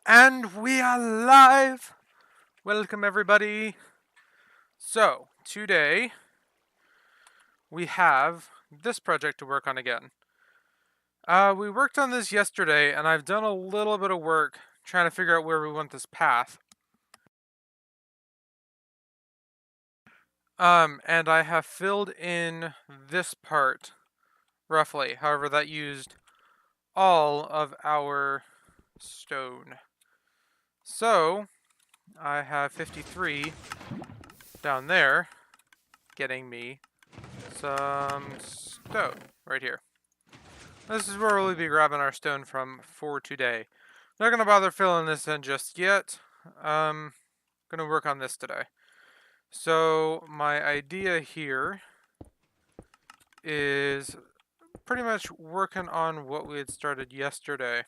And we are live! Welcome, everybody. So, today we have this project to work on again. We worked on this yesterday, and I've done a little bit of work trying to figure out where we want this path. And I have filled in this part roughly. However, that used all of our stone. So, I have 53 down there getting me some stone right here. This is where we'll be grabbing our stone from for today. Not gonna bother filling this in just yet. Gonna work on this today. So my idea here is pretty much working on what we had started yesterday.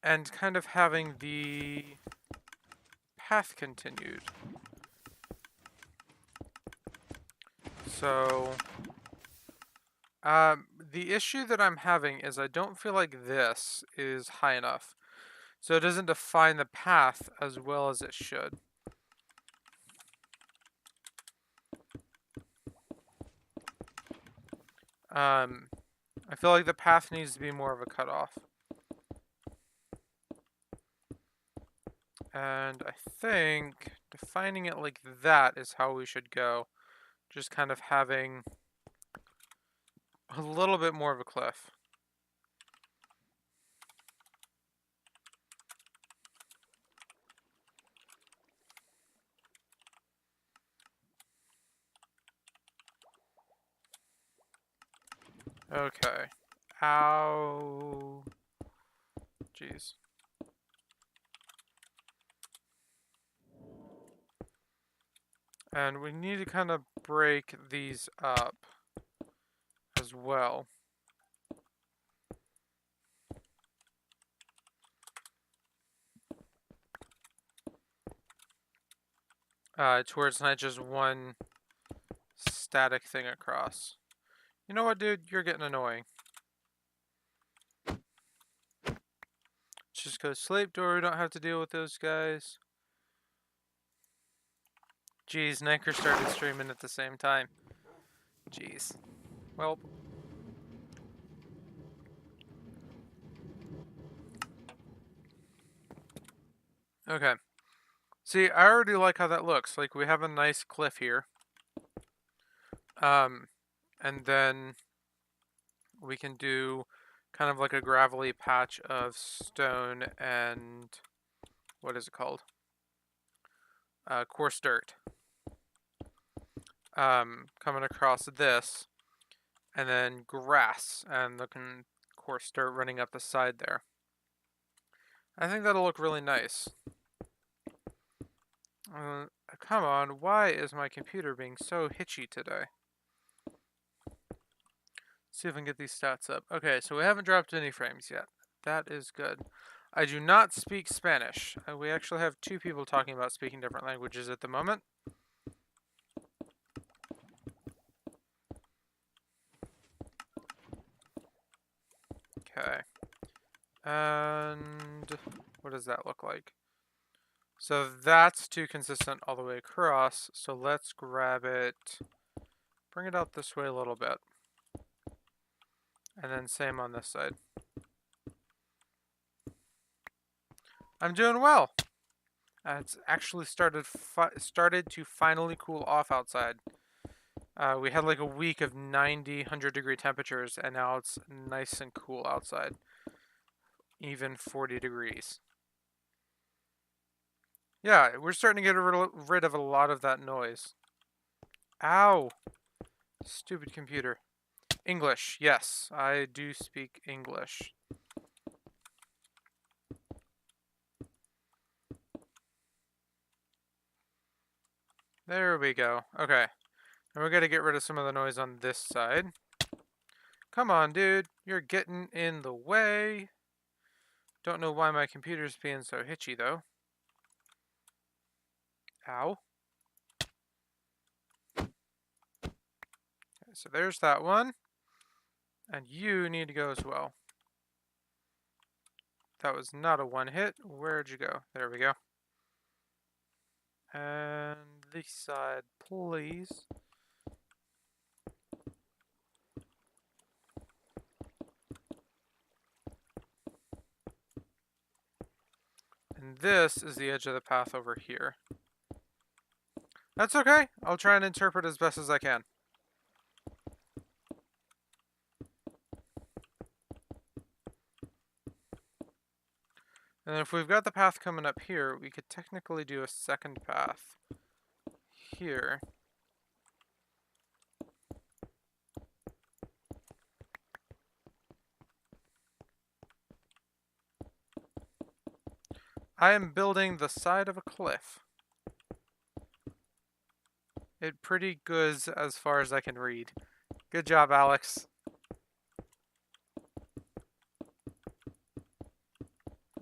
And kind of having the path continued. So the issue that I'm having is I don't feel like this is high enough. So it doesn't define the path as well as it should. I feel like the path needs to be more of a cutoff. And I think defining it like that is how we should go. Just kind of having a little bit more of a cliff. Okay. Ow. Jeez. And we need to kind of break these up as well. To where it's not just one static thing across. You know what, dude? You're getting annoying. Just go sleep, door. We don't have to deal with those guys. Jeez, Necker started streaming at the same time. Jeez. Well. Okay. See, I already like how that looks. Like, we have a nice cliff here. And then we can do kind of like a gravelly patch of stone and what is it called? Coarse dirt. Coming across this, and then grass and looking coarse dirt running up the side there. I think that'll look really nice. Come on, why is my computer being so hitchy today? See if I can get these stats up. Okay, so we haven't dropped any frames yet. That is good. I do not speak Spanish. We actually have two people talking about speaking different languages at the moment. Okay. And what does that look like? So that's too consistent all the way across. So let's grab it, bring it out this way a little bit. And then same on this side. I'm doing well. It's actually started to finally cool off outside. We had like a week of 90, 100-degree temperatures, and now it's nice and cool outside. Even 40 degrees. Yeah, we're starting to get rid of a lot of that noise. Ow! Stupid computer. English, yes, I do speak English. There we go. Okay. And we're gonna get rid of some of the noise on this side. Come on, dude. You're getting in the way. Don't know why my computer's being so hitchy, though. Ow. Okay, so there's that one. And you need to go as well. That was not a one hit. Where'd you go? There we go. And this side, please. And this is the edge of the path over here. That's okay. I'll try and interpret as best as I can. And if we've got the path coming up here, we could technically do a second path here. I am building the side of a cliff. It pretty good as far as I can read. Good job, Alex.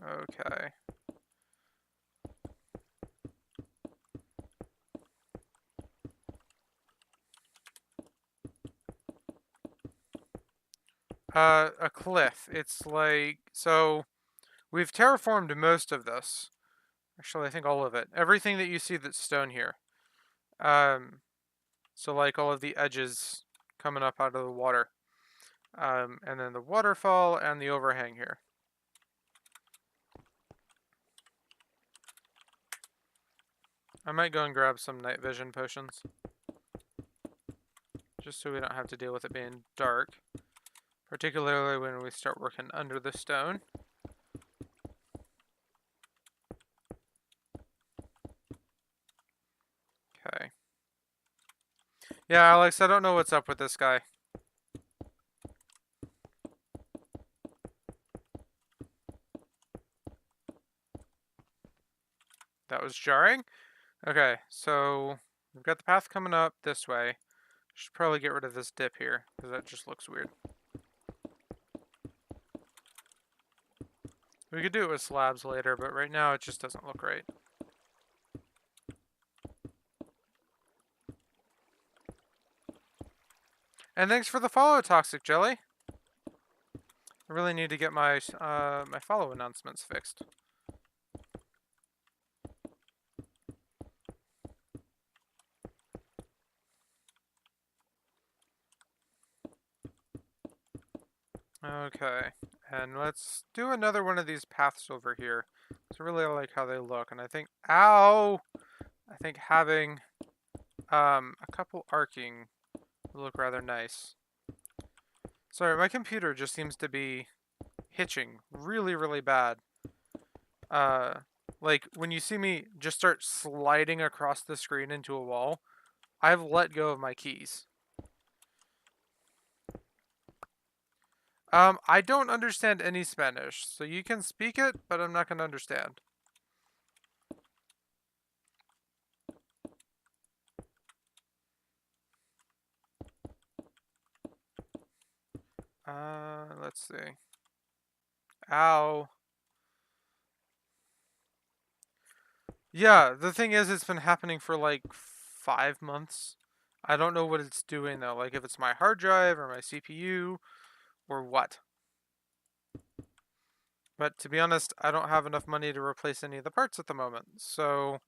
Okay. A cliff. It's like, so we've terraformed most of this. Actually, I think all of it. Everything that you see that's stone here. So like all of the edges coming up out of the water. And then the waterfall and the overhang here. I might go and grab some night vision potions. Just so we don't have to deal with it being dark. Particularly when we start working under the stone. Okay. Yeah, Alex, I don't know what's up with this guy. That was jarring. Okay, so we've got the path coming up this way. Should probably get rid of this dip here, because that just looks weird. We could do it with slabs later, but right now it just doesn't look right. And thanks for the follow, Toxic Jelly. I really need to get my my follow announcements fixed. Okay, and let's do another one of these paths over here. I really like how they look, and I think, ow! I think having a couple arcing would look rather nice. Sorry, my computer just seems to be hitching really, really bad. Like when you see me just start sliding across the screen into a wall, I've let go of my keys. I don't understand any Spanish, so you can speak it, but I'm not going to understand. Let's see. Ow. Yeah, the thing is, it's been happening for like 5 months. I don't know what it's doing though, like if it's my hard drive or my CPU or what. But to be honest, I don't have enough money to replace any of the parts at the moment, so...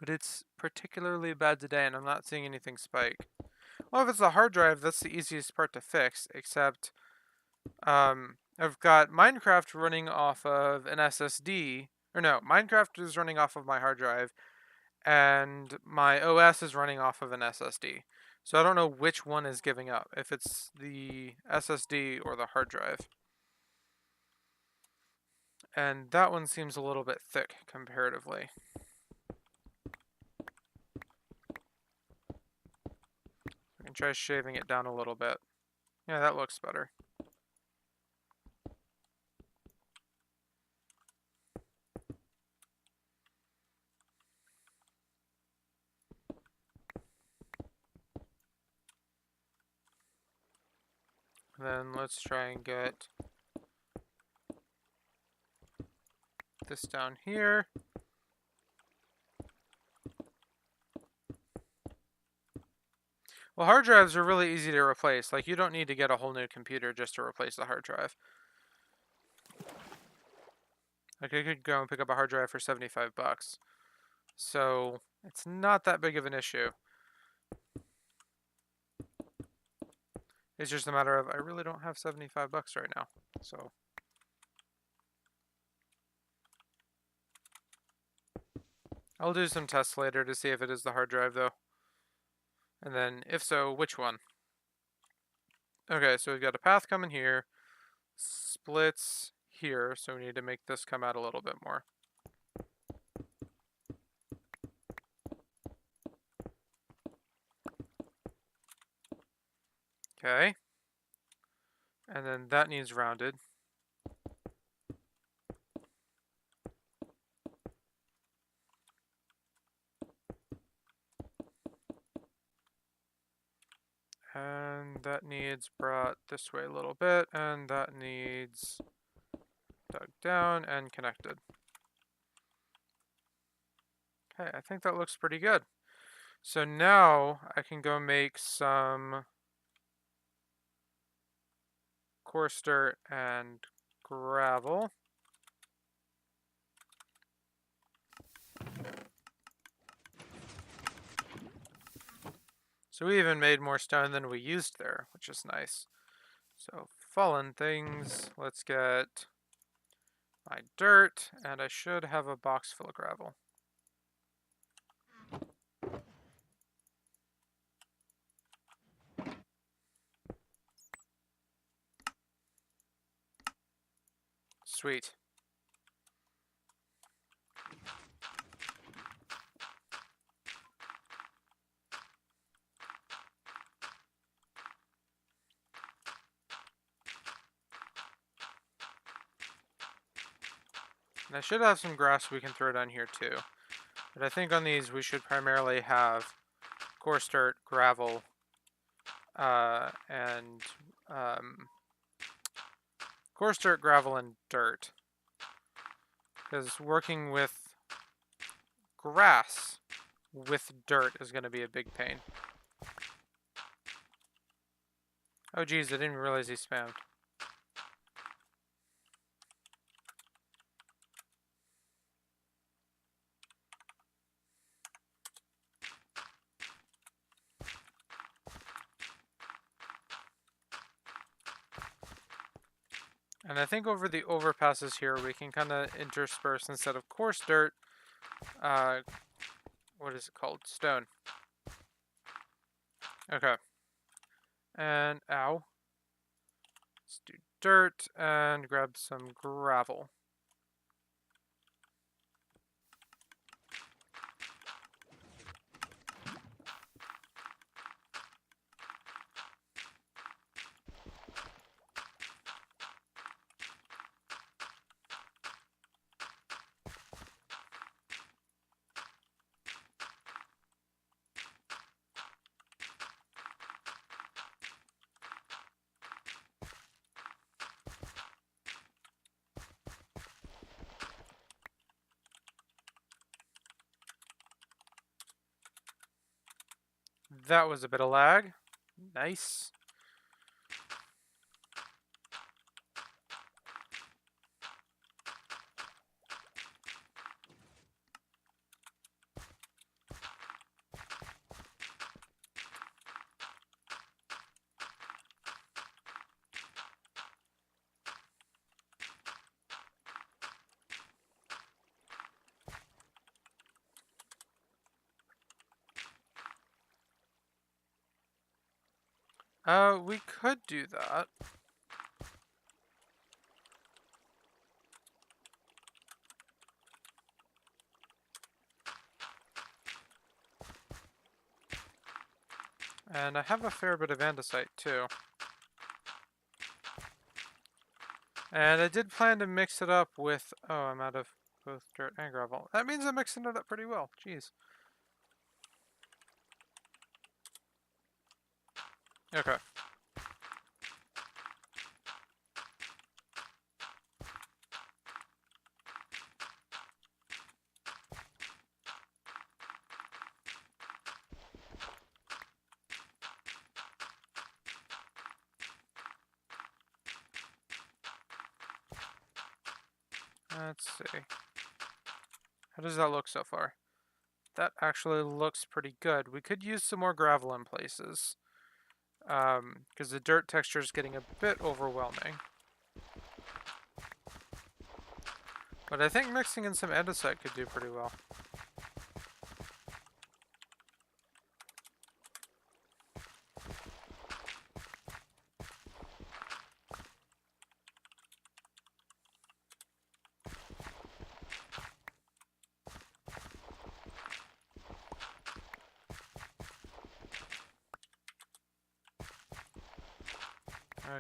But it's particularly bad today, and I'm not seeing anything spike. Well, if it's the hard drive, that's the easiest part to fix, except I've got Minecraft running off of an SSD. Or no, Minecraft is running off of my hard drive, and my OS is running off of an SSD. So I don't know which one is giving up, if it's the SSD or the hard drive. And that one seems a little bit thick comparatively. I can try shaving it down a little bit. Yeah, that looks better. Then let's try and get this down here. Well, hard drives are really easy to replace. Like, you don't need to get a whole new computer just to replace the hard drive. Like, I could go and pick up a hard drive for 75 bucks. So, it's not that big of an issue. It's just a matter of, I really don't have 75 bucks right now. So, I'll do some tests later to see if it is the hard drive, though. And then, if so, which one? Okay, so we've got a path coming here. Splits here, so we need to make this come out a little bit more. Okay. And then that needs rounded. And that needs brought this way a little bit, and that needs dug down and connected. Okay, I think that looks pretty good. So now I can go make some coarse dirt and gravel. So we even made more stone than we used there, which is nice. So fallen things, let's get my dirt, and I should have a box full of gravel. Sweet. And I should have some grass we can throw down here too. But I think on these we should primarily have coarse dirt, gravel, and coarse dirt, gravel, and dirt. Because working with grass with dirt is going to be a big pain. Oh geez, I didn't realize he spammed. And I think over the overpasses here, we can kind of intersperse instead of coarse dirt, what is it called? Stone. Okay. And, ow. Let's do dirt and grab some gravel. That was a bit of lag. Nice. We could do that. And I have a fair bit of andesite too. And I did plan to mix it up with... Oh, I'm out of both dirt and gravel. That means I'm mixing it up pretty well. Jeez. Okay. Let's see. How does that look so far? That actually looks pretty good. We could use some more gravel in places. Because the dirt texture is getting a bit overwhelming. But I think mixing in some andesite could do pretty well.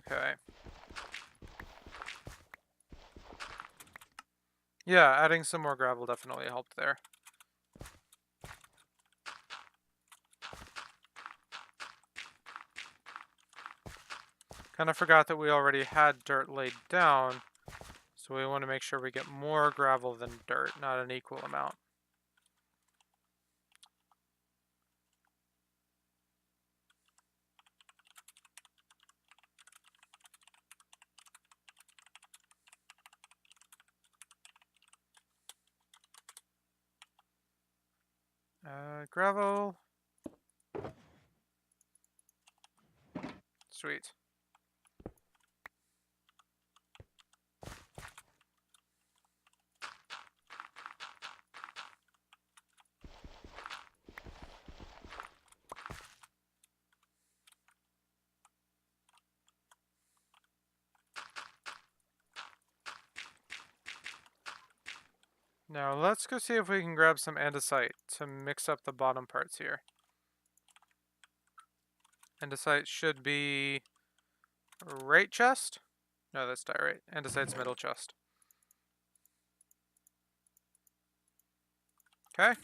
Okay. Yeah, adding some more gravel definitely helped there. Kind of forgot that we already had dirt laid down, so we want to make sure we get more gravel than dirt, not an equal amount. Gravel. Sweet. Now let's go see if we can grab some andesite to mix up the bottom parts here. Andesite should be right chest? No, that's diorite. Andesite's middle chest. Okay.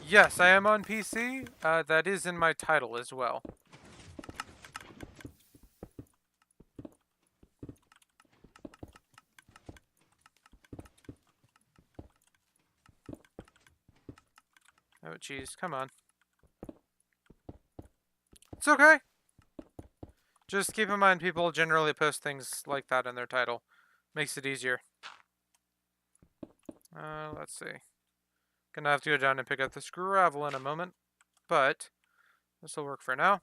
Yes, I am on PC. That is in my title as well. Oh, jeez. Come on. It's okay. Just keep in mind people generally post things like that in their title. Makes it easier. Let's see. Gonna have to go down and pick up this gravel in a moment, but this will work for now.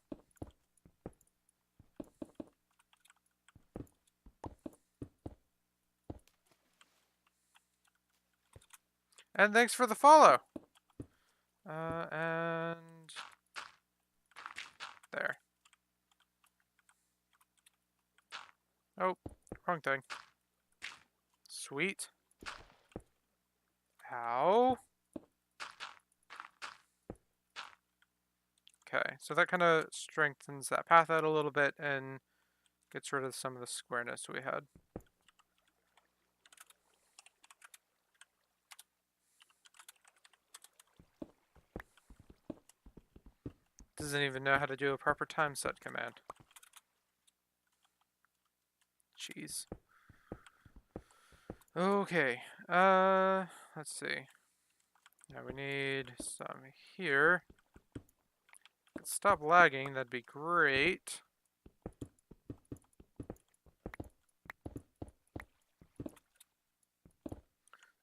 And thanks for the follow. And there. Oh, wrong thing. Sweet. Ow. Okay, so that kind of strengthens that path out a little bit and gets rid of some of the squareness we had. Doesn't even know how to do a proper time set command. Jeez. Okay, let's see. Now we need some here. Stop lagging, that'd be great.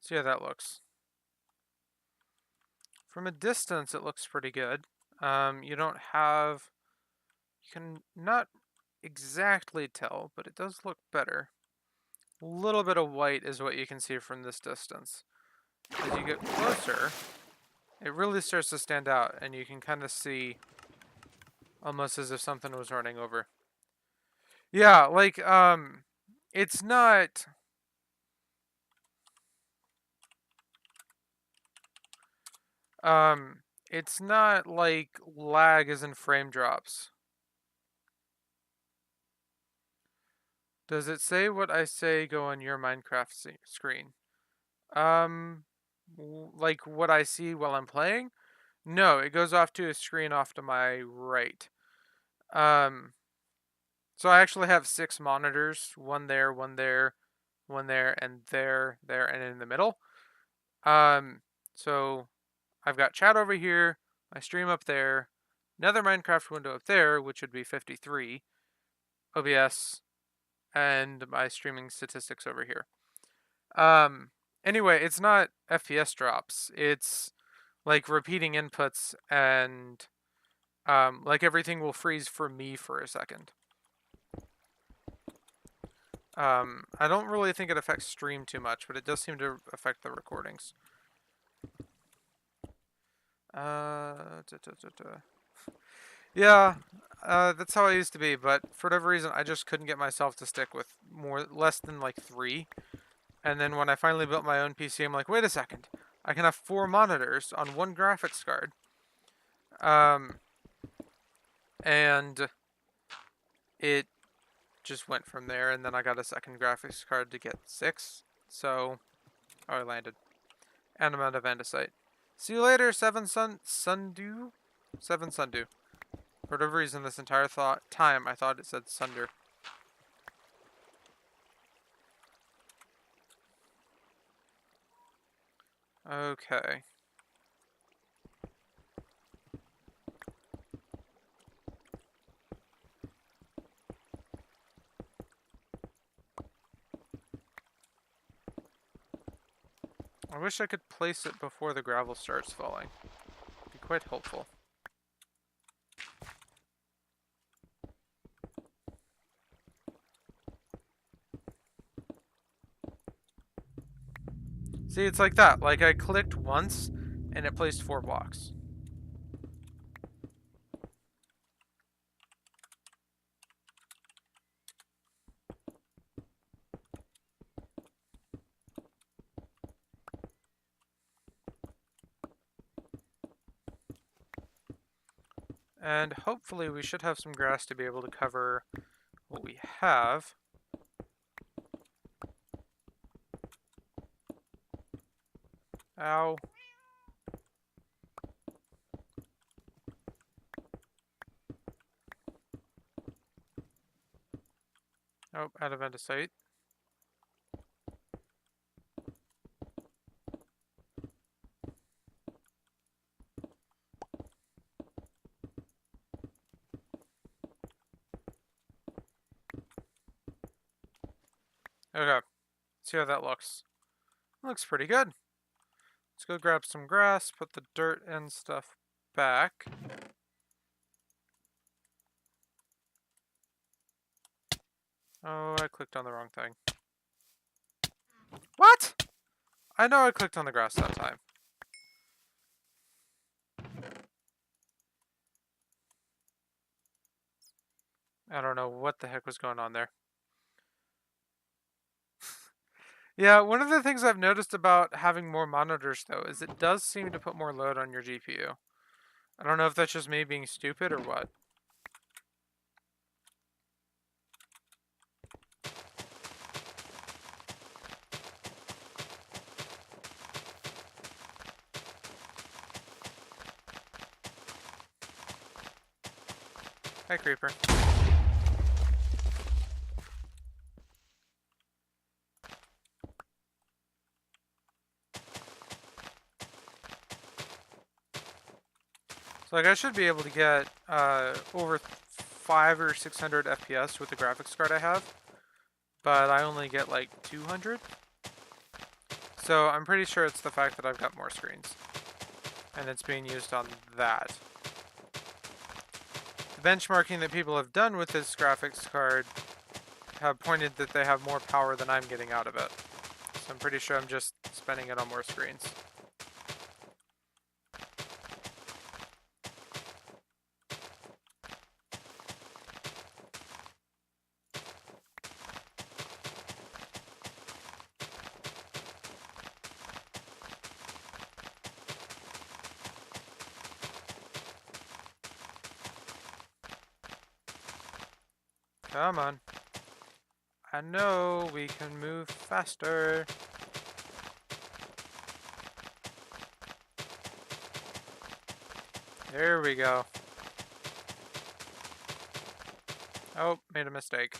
See how that looks. From a distance, it looks pretty good. You don't have... You can not exactly tell, but it does look better. A little bit of white is what you can see from this distance. As you get closer, it really starts to stand out, and you can kind of see almost as if something was running over. Yeah, like, it's not... It's not like lag as in frame drops. Does it say what I say go on your Minecraft screen? Like what I see while I'm playing? No, it goes off to a screen off to my right. So I actually have 6 monitors, one there, one there, one there, and there, and in the middle. So I've got chat over here, my stream up there, another Minecraft window up there, which would be 53, OBS, and my streaming statistics over here. Anyway, it's not FPS drops. It's like repeating inputs and like everything will freeze for me for a second. I don't really think it affects stream too much, but it does seem to affect the recordings. Yeah, that's how I used to be, but for whatever reason, I just couldn't get myself to stick with less than like 3. And then when I finally built my own PC, I'm like, wait a second, I can have 4 monitors on one graphics card. And it just went from there, and then I got a second graphics card to get 6. So, I landed. And I'm out of andesite. See you later, 7 Sundew? 7 Sundew. For whatever reason, this entire time, I thought it said Sunder. Okay. I wish I could place it before the gravel starts falling. It'd be quite helpful. See, it's like that. Like, I clicked once, and it placed 4 blocks. And hopefully we should have some grass to be able to cover what we have. Ow. Oh, out of andesite. Okay, see how that looks. Looks pretty good. Let's go grab some grass, put the dirt and stuff back. Oh, I clicked on the wrong thing. What? I know I clicked on the grass that time. I don't know what the heck was going on there. Yeah, one of the things I've noticed about having more monitors, though, is it does seem to put more load on your GPU. I don't know if that's just me being stupid or what. Hi, Creeper. So, like, I should be able to get over 500 or 600 FPS with the graphics card I have, but I only get like 200. So I'm pretty sure it's the fact that I've got more screens, and it's being used on that. The benchmarking that people have done with this graphics card have pointed that they have more power than I'm getting out of it. So I'm pretty sure I'm just spending it on more screens. Come on. I know we can move faster. There we go. Oh, made a mistake.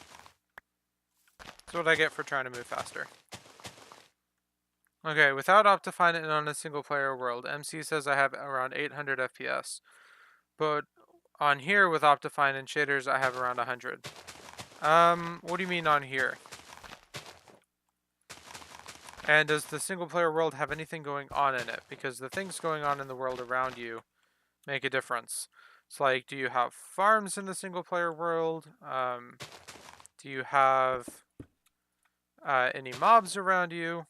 That's what I get for trying to move faster. Okay, without Optifine and on a single player world, MC says I have around 800 FPS. But On here with Optifine and shaders, I have around 100. What do you mean on here? And does the single player world have anything going on in it? Because the things going on in the world around you make a difference. It's like, do you have farms in the single player world? Do you have any mobs around you?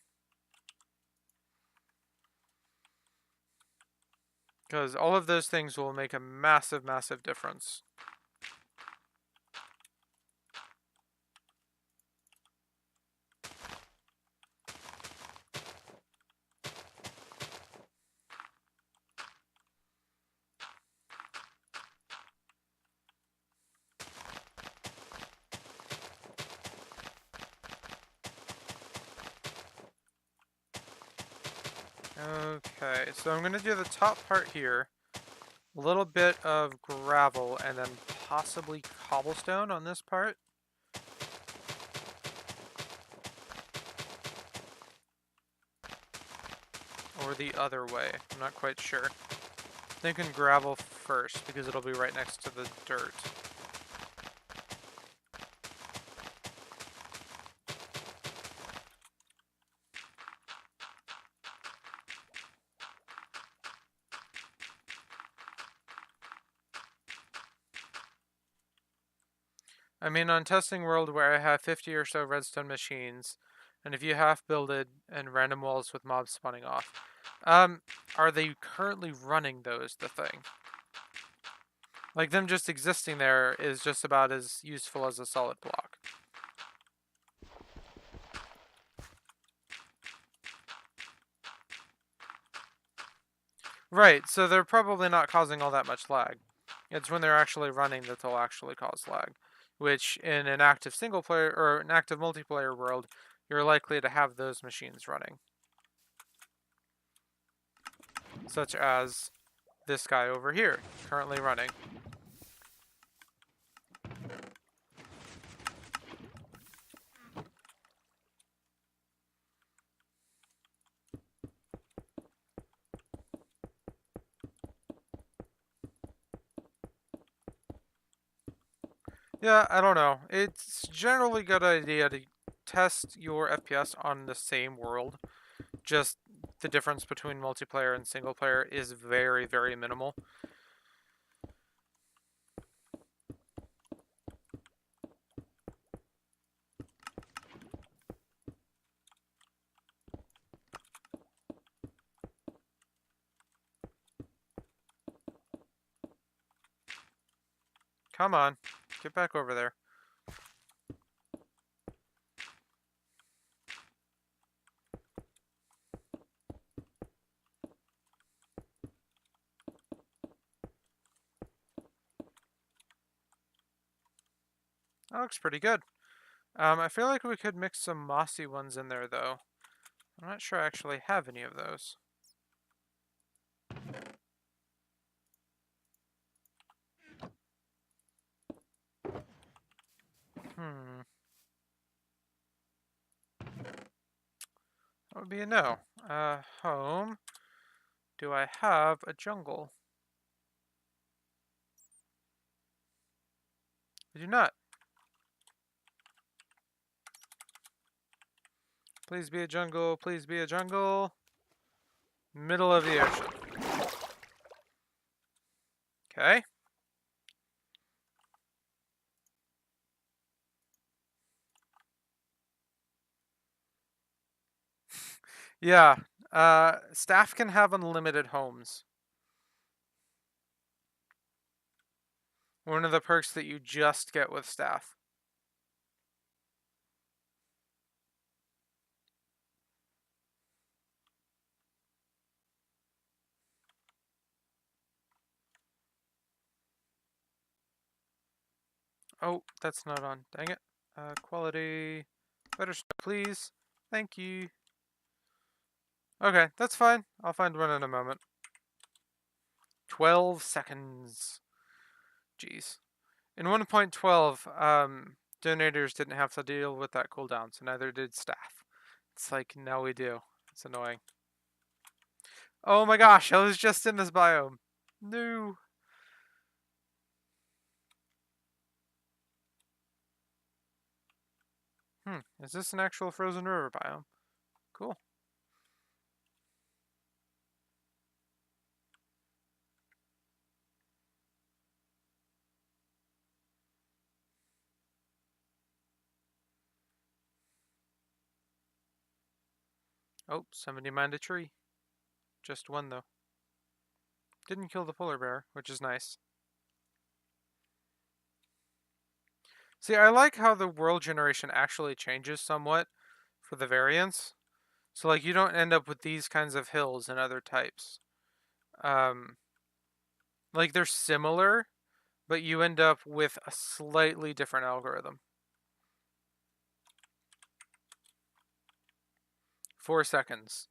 Because all of those things will make a massive, massive difference. Okay, so I'm going to do the top part here. A little bit of gravel and then possibly cobblestone on this part. Or the other way. I'm not quite sure. Thinking gravel first because it'll be right next to the dirt. I mean, on Testing World, where I have 50 or so redstone machines, and if you half builded and random walls with mobs spawning off, are they currently running those the thing? Like, them just existing there is just about as useful as a solid block. Right, so they're probably not causing all that much lag. It's when they're actually running that they'll actually cause lag. Which, in an active single player, or an active multiplayer world, you're likely to have those machines running. Such as this guy over here, currently running. Yeah, I don't know. It's generally a good idea to test your FPS on the same world. Just the difference between multiplayer and single player is very, very minimal. Come on, get back over there. That looks pretty good. I feel like we could mix some mossy ones in there, though. I'm not sure I actually have any of those. That would be a no. Home. Do I have a jungle? I do not. Please be a jungle. Please be a jungle. Middle of the ocean. Okay. Yeah. Staff can have unlimited homes. One of the perks that you just get with staff. Oh, that's not on. Dang it. Quality. Better stuff, please. Thank you. Okay, that's fine. I'll find one in a moment. 12 seconds. Jeez. In 1.12, donators didn't have to deal with that cooldown, so neither did staff. It's like, now we do. It's annoying. Oh my gosh, I was just in this biome. No. Is this an actual frozen river biome? Cool. Oh, somebody mined a tree. Just one, though. Didn't kill the polar bear, which is nice. See, I like how the world generation actually changes somewhat for the variants. So, like, you don't end up with these kinds of hills and other types. Um, like, they're similar, but you end up with a slightly different algorithm. 4 seconds.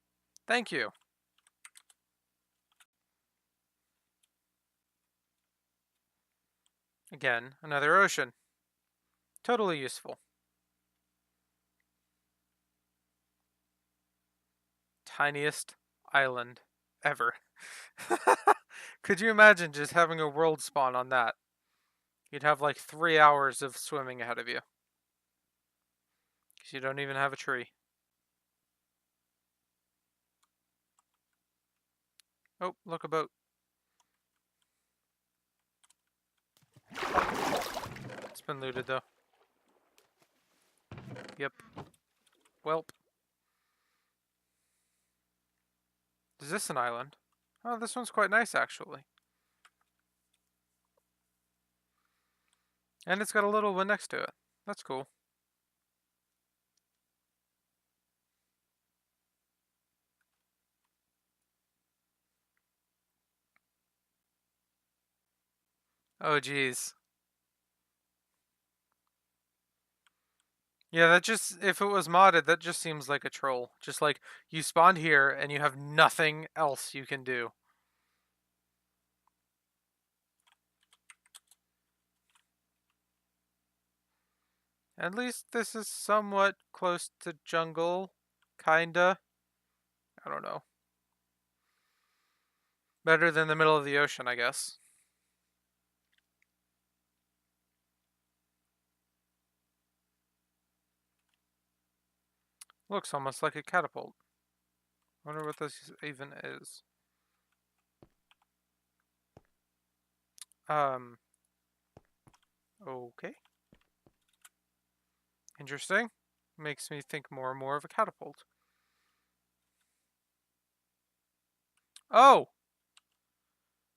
Thank you. Again, another ocean. Totally useful. Tiniest island ever. Could you imagine just having a world spawn on that? You'd have like 3 hours of swimming ahead of you. Because you don't even have a tree. Oh, look, a boat. It's been looted though. Yep. Welp. Is this an island? Oh, this one's quite nice actually. And it's got a little one next to it. That's cool. Oh, geez. Yeah, that just, if it was modded, that just seems like a troll. Just like, you spawned here and you have nothing else you can do. At least this is somewhat close to jungle. Kinda. I don't know. Better than the middle of the ocean, I guess. Looks almost like a catapult. Wonder what this even is. Okay. Interesting. Makes me think more and more of a catapult. Oh!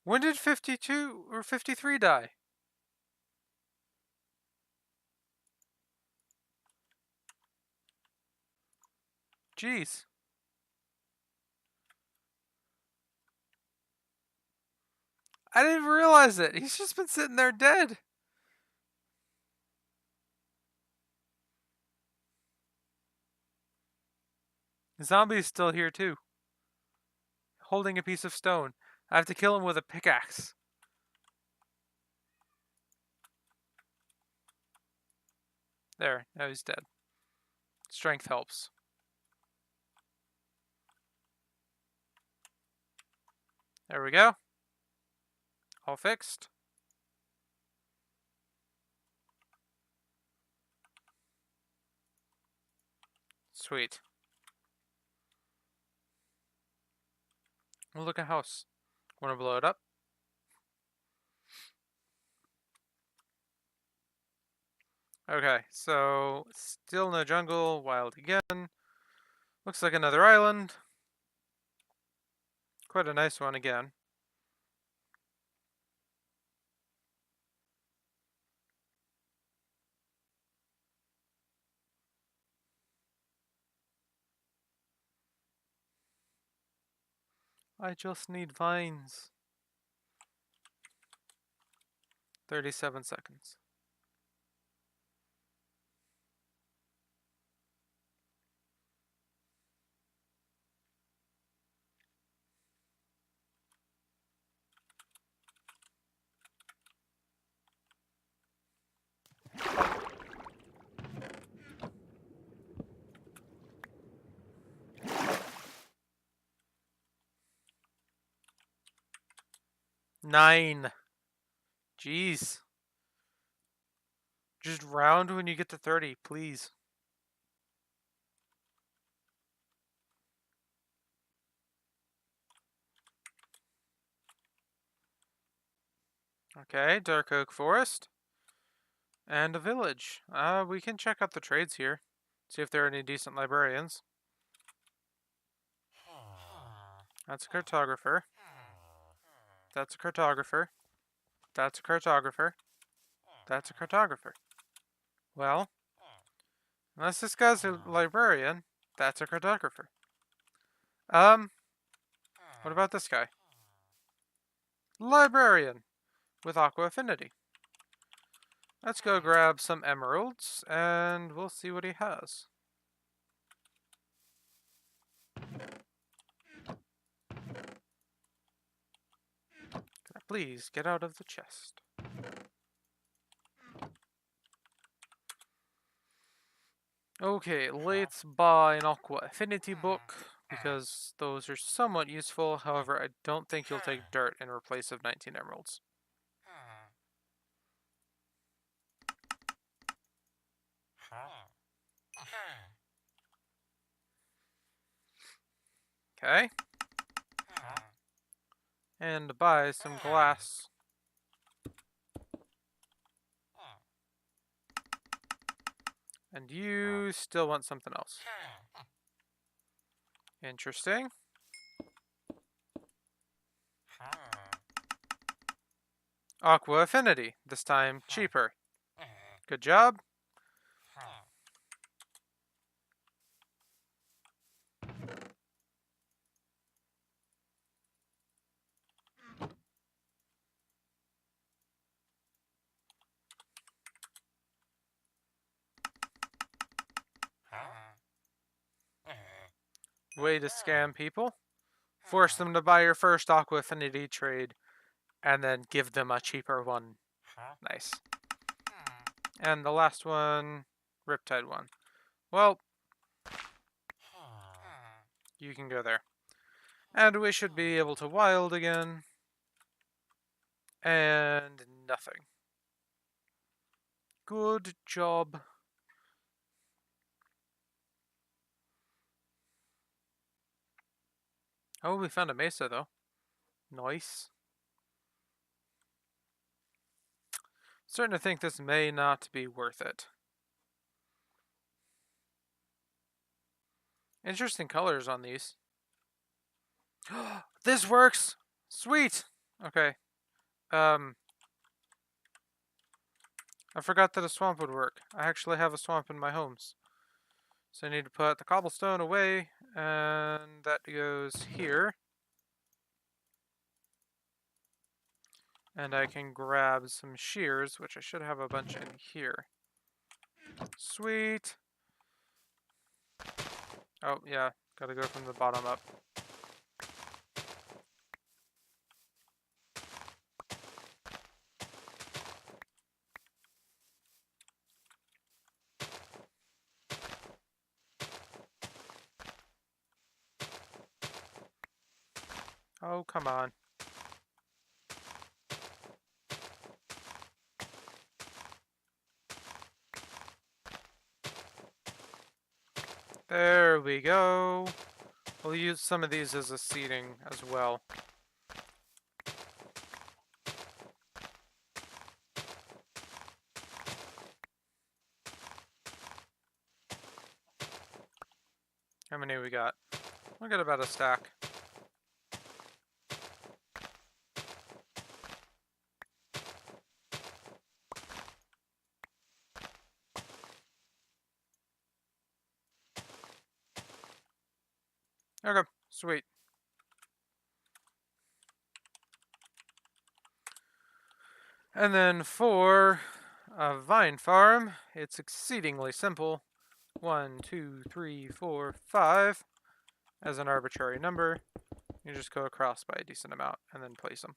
When did 52 or 53 die? Jeez. I didn't even realize it. He's just been sitting there dead. The zombie's still here too. Holding a piece of stone. I have to kill him with a pickaxe. There, now he's dead. Strength helps. There we go. All fixed. Sweet. Oh, look, a house. Wanna blow it up? Okay, so still no jungle, wild again. Looks like another island. Quite a nice one again. I just need vines. 37 seconds. Nine. Jeez. Just round when you get to 30, please. Okay, dark oak forest. And a village. We can check out the trades here. See if there are any decent librarians. That's a cartographer. That's a cartographer. That's a cartographer. That's a cartographer. Well, unless this guy's a librarian, that's a cartographer. What about this guy? Librarian with aqua affinity. Let's go grab some emeralds and we'll see what he has. Can I please get out of the chest? Okay, let's buy an aqua affinity book because those are somewhat useful. However, I don't think you'll take dirt in replace of 19 emeralds. Okay. And buy some glass. And you still want something else. Interesting. Aqua affinity, this time cheaper. Good job. Way to scam people. Force them to buy your first aqua affinity trade and then give them a cheaper one. Nice. And the last one, Riptide one. Well, you can go there. And we should be able to wild again. And nothing. Good job. Oh, we found a mesa though. Nice. Starting to think this may not be worth it. Interesting colors on these. This works! Sweet! Okay. I forgot that a swamp would work. I actually have a swamp in my homes. So I need to put the cobblestone away, and that goes here. And I can grab some shears, which I should have a bunch in here. Sweet! Oh, yeah. Gotta go from the bottom up. Oh, come on. There we go. We'll use some of these as a seating as well. How many we got? We got about a stack. Okay, sweet. And then for a vine farm, it's exceedingly simple. 1, 2, 3, 4, 5 as an arbitrary number. You just go across by a decent amount and then place them.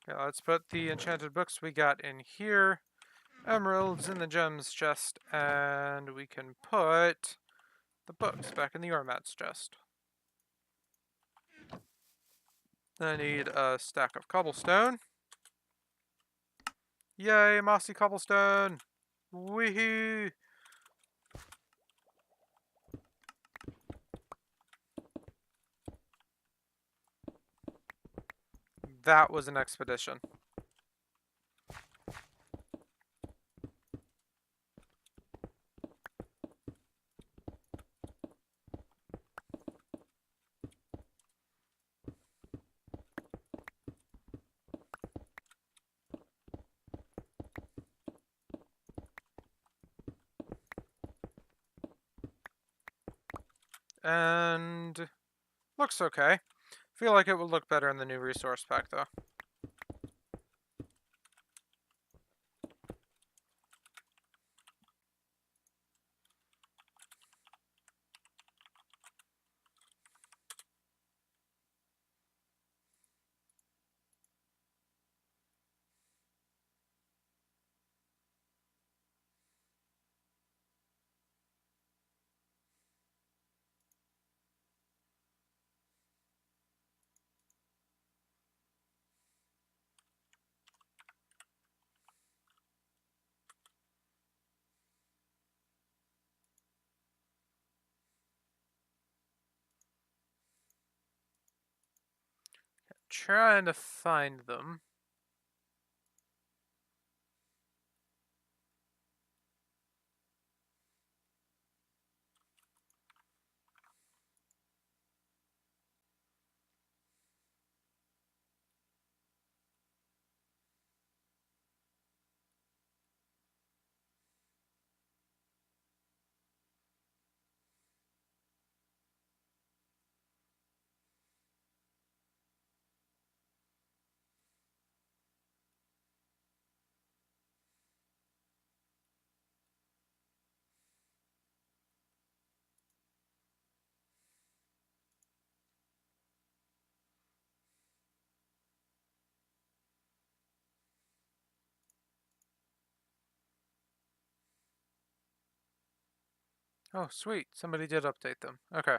Okay, let's put the enchanted books we got in here. emeralds in the gems chest, and we can put the books back in the ore mats chest. I need a stack of cobblestone. Yay, mossy cobblestone! Wee-hoo! That was an expedition. And looks okay. Feel like it would look better in the new resource pack though. Trying to find them. Oh, sweet. Somebody did update them. Okay.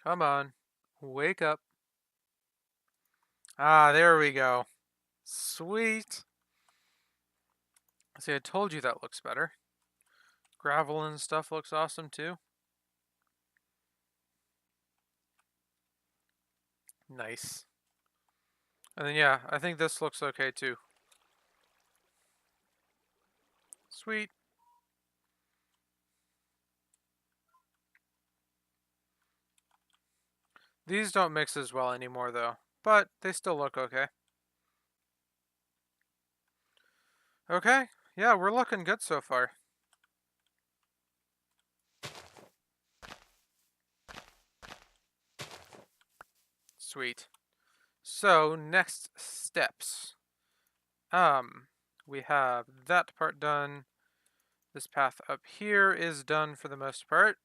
Come on. Wake up. Ah, there we go. Sweet. See, I told you that looks better. Gravel and stuff looks awesome too. Nice. And then yeah, I think this looks okay too. Sweet. These don't mix as well anymore though, but they still look okay. Okay, yeah, we're looking good so far. Sweet. So, next steps. We have that part done. This path up here is done for the most part.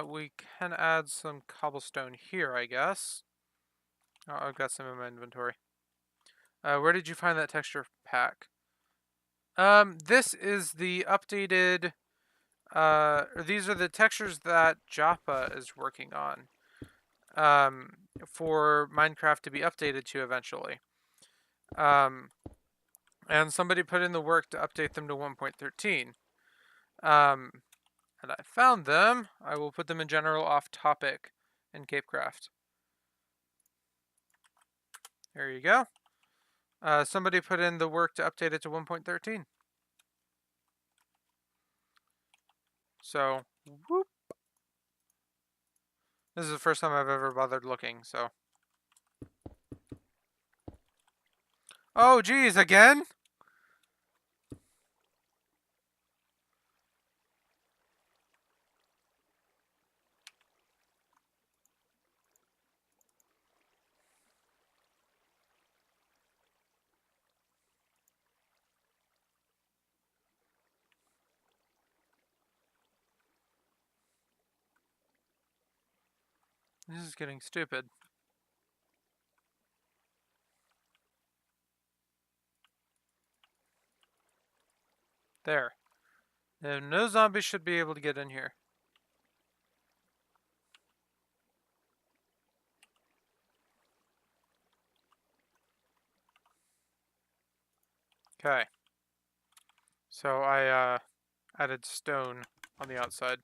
We can add some cobblestone here, I guess. Oh, I've got some in my inventory. Where did you find that texture pack? This is the updated, these are the textures that Joppa is working on, for Minecraft to be updated to eventually. And somebody put in the work to update them to 1.13. And I found them. I will put them in general off topic in capecraft. There you go. Somebody put in the work to update it to 1.13. So, whoop. This is the first time I've ever bothered looking, so. Oh, geez, again? This is getting stupid. There. No zombies should be able to get in here. Okay. So I added stone on the outside.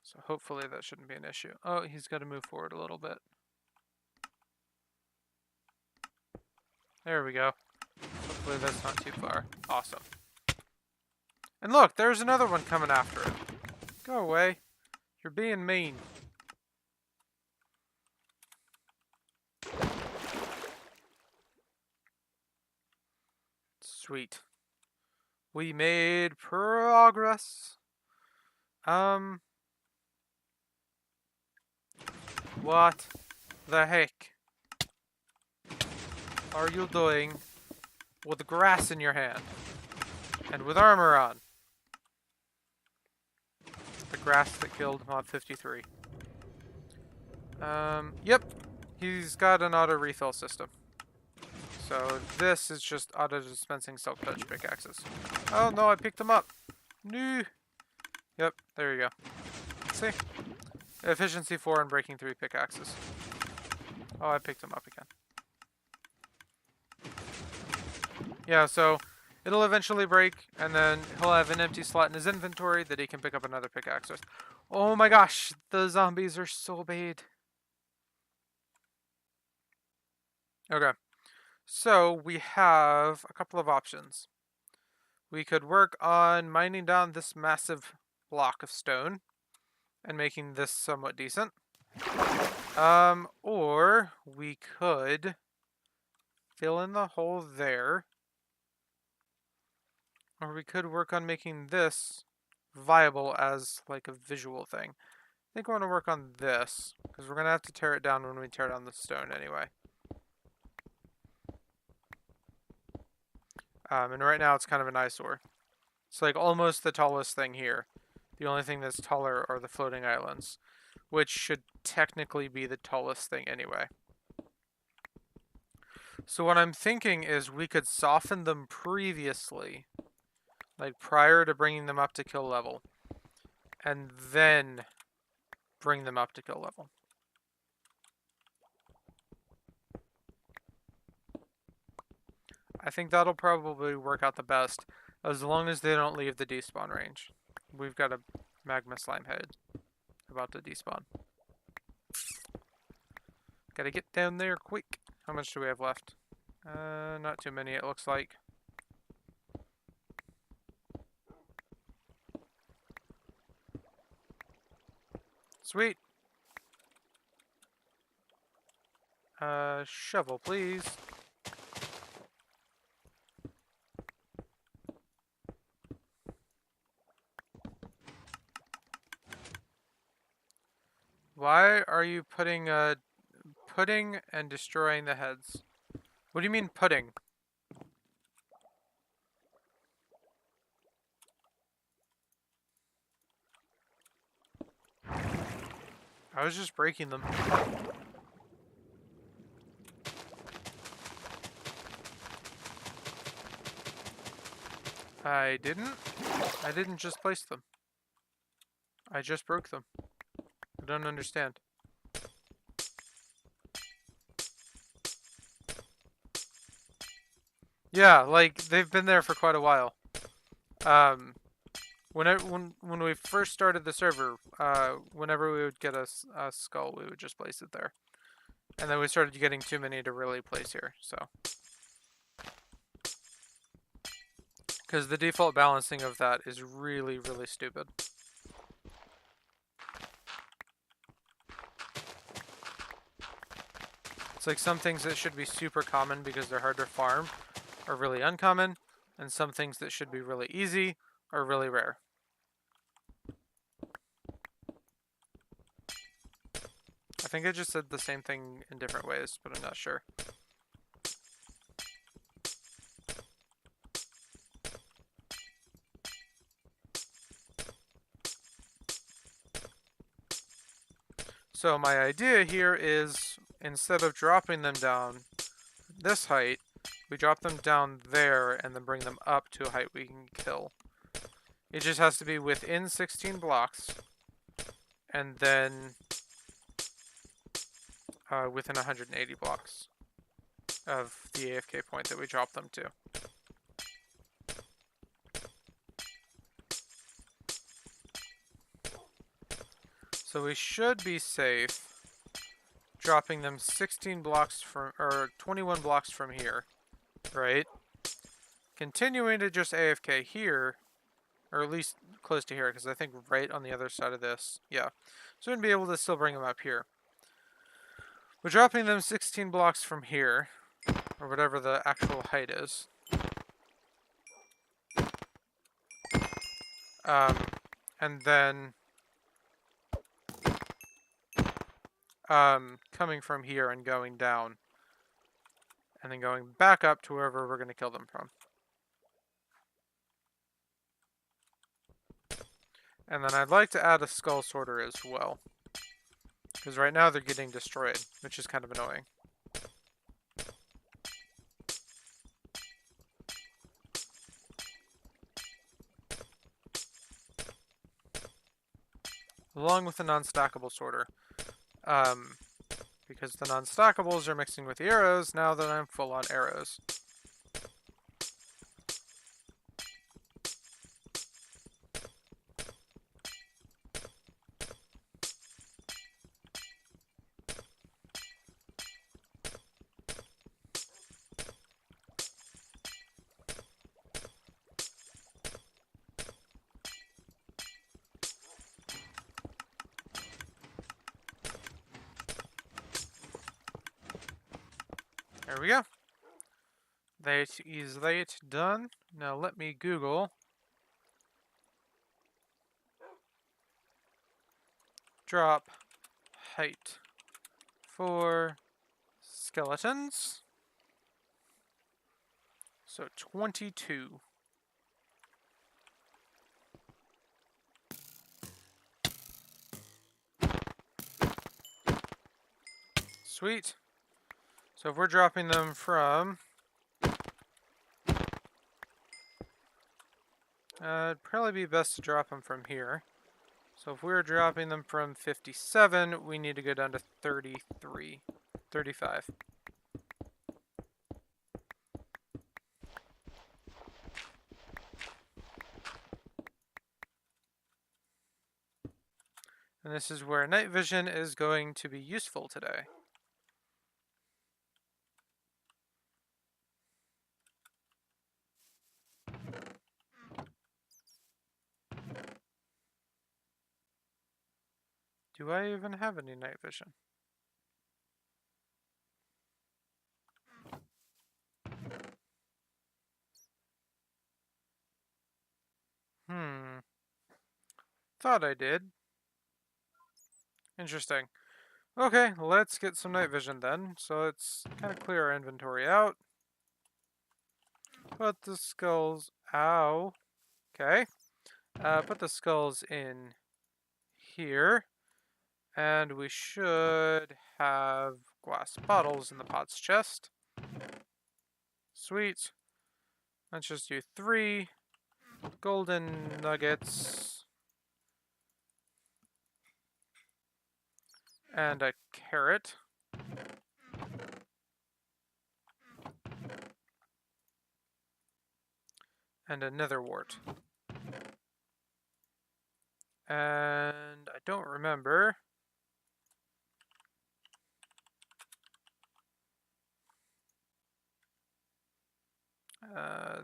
So hopefully that shouldn't be an issue. Oh, he's got to move forward a little bit. There we go. Hopefully that's not too far. Awesome. And look, there's another one coming after it. Go away. You're being mean. Sweet. We made progress. What the heck are you doing with grass in your hand and with armor on? The grass that killed Mod 53. Yep. He's got an auto refill system. So this is just auto dispensing self-touch pickaxes. Oh no, I picked them up. No. Yep, there you go. See? Efficiency 4 and breaking 3 pickaxes. Oh, I picked them up again. Yeah, so it'll eventually break, and then he'll have an empty slot in his inventory that he can pick up another pickaxe with. Oh my gosh, the zombies are so bad. Okay, so we have a couple of options. We could work on mining down this massive block of stone and making this somewhat decent. Or we could fill in the hole there. Or we could work on making this viable as like a visual thing. I think I want to work on this, because we're going to have to tear it down when we tear down the stone anyway. And right now it's kind of an eyesore. It's like almost the tallest thing here. The only thing that's taller are the floating islands, which should technically be the tallest thing anyway. So what I'm thinking is we could soften them previously, like prior to bringing them up to kill level, and then bring them up to kill level. I think that'll probably work out the best, as long as they don't leave the despawn range. We've got a magma slime head about to despawn. Gotta get down there quick. How much do we have left? Not too many, it looks like. Sweet. Shovel, please. Why are you putting pudding and destroying the heads? What do you mean pudding? I was just breaking them. I didn't just place them. I just broke them. I don't understand. Yeah, like they've been there for quite a while. When we first started the server, whenever we would get a skull, we would just place it there, and then we started getting too many to really place here. So, because the default balancing of that is really, really stupid. It's like some things that should be super common because they're hard to farm are really uncommon, and some things that should be really easy are really rare. I think I just said the same thing in different ways, but I'm not sure. So my idea here is, instead of dropping them down this height, we drop them down there and then bring them up to a height we can kill. It just has to be within 16 blocks, and then within 180 blocks of the AFK point that we drop them to. So we should be safe dropping them 16 blocks from, or 21 blocks from here, right? Continuing to just AFK here, or at least close to here, because I think right on the other side of this, yeah. So we're going to be able to still bring them up here. We're dropping them 16 blocks from here, or whatever the actual height is. And then coming from here and going down, and then going back up to wherever we're going to kill them from. And then I'd like to add a skull sorter as well, because right now they're getting destroyed, which is kind of annoying. Along with the non-stackable sorter. Because the non-stackables are mixing with the arrows now that I'm full on arrows. There we go. That is that done. Now let me Google drop height for skeletons. So 22. Sweet. So if we're dropping them from... it'd probably be best to drop them from here. So if we're dropping them from 57, we need to go down to 33, 35. And this is where night vision is going to be useful today. Do I even have any night vision? Thought I did. Interesting. Okay, let's get some night vision then. So let's kind of clear our inventory out. Put the skulls... Ow. Okay. Put the skulls in here. And we should have glass bottles in the pots chest. Sweet. Let's just do 3 golden nuggets. And a carrot. And a nether wart. And I don't remember.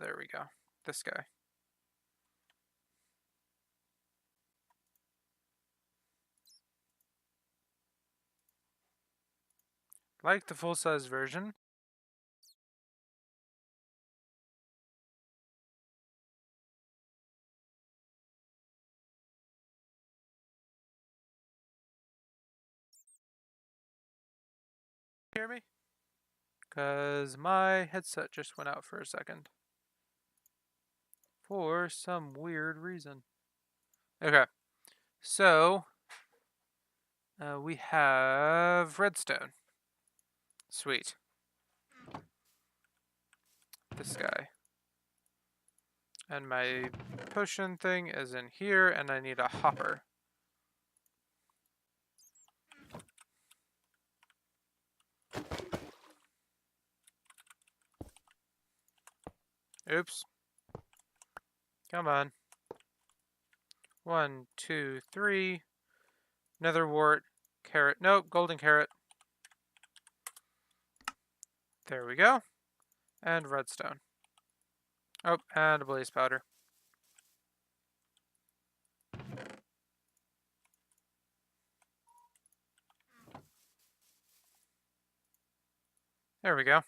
There we go. This guy. like the full-size version. Hear me? Because my headset just went out for a second. For some weird reason. Okay, so we have redstone. Sweet. This guy. And my potion thing is in here, and I need a hopper. Oops. Come on. 1, 2, 3. Nether wart. Carrot. Nope, golden carrot. There we go. And redstone. Oh, and a blaze powder. There we go.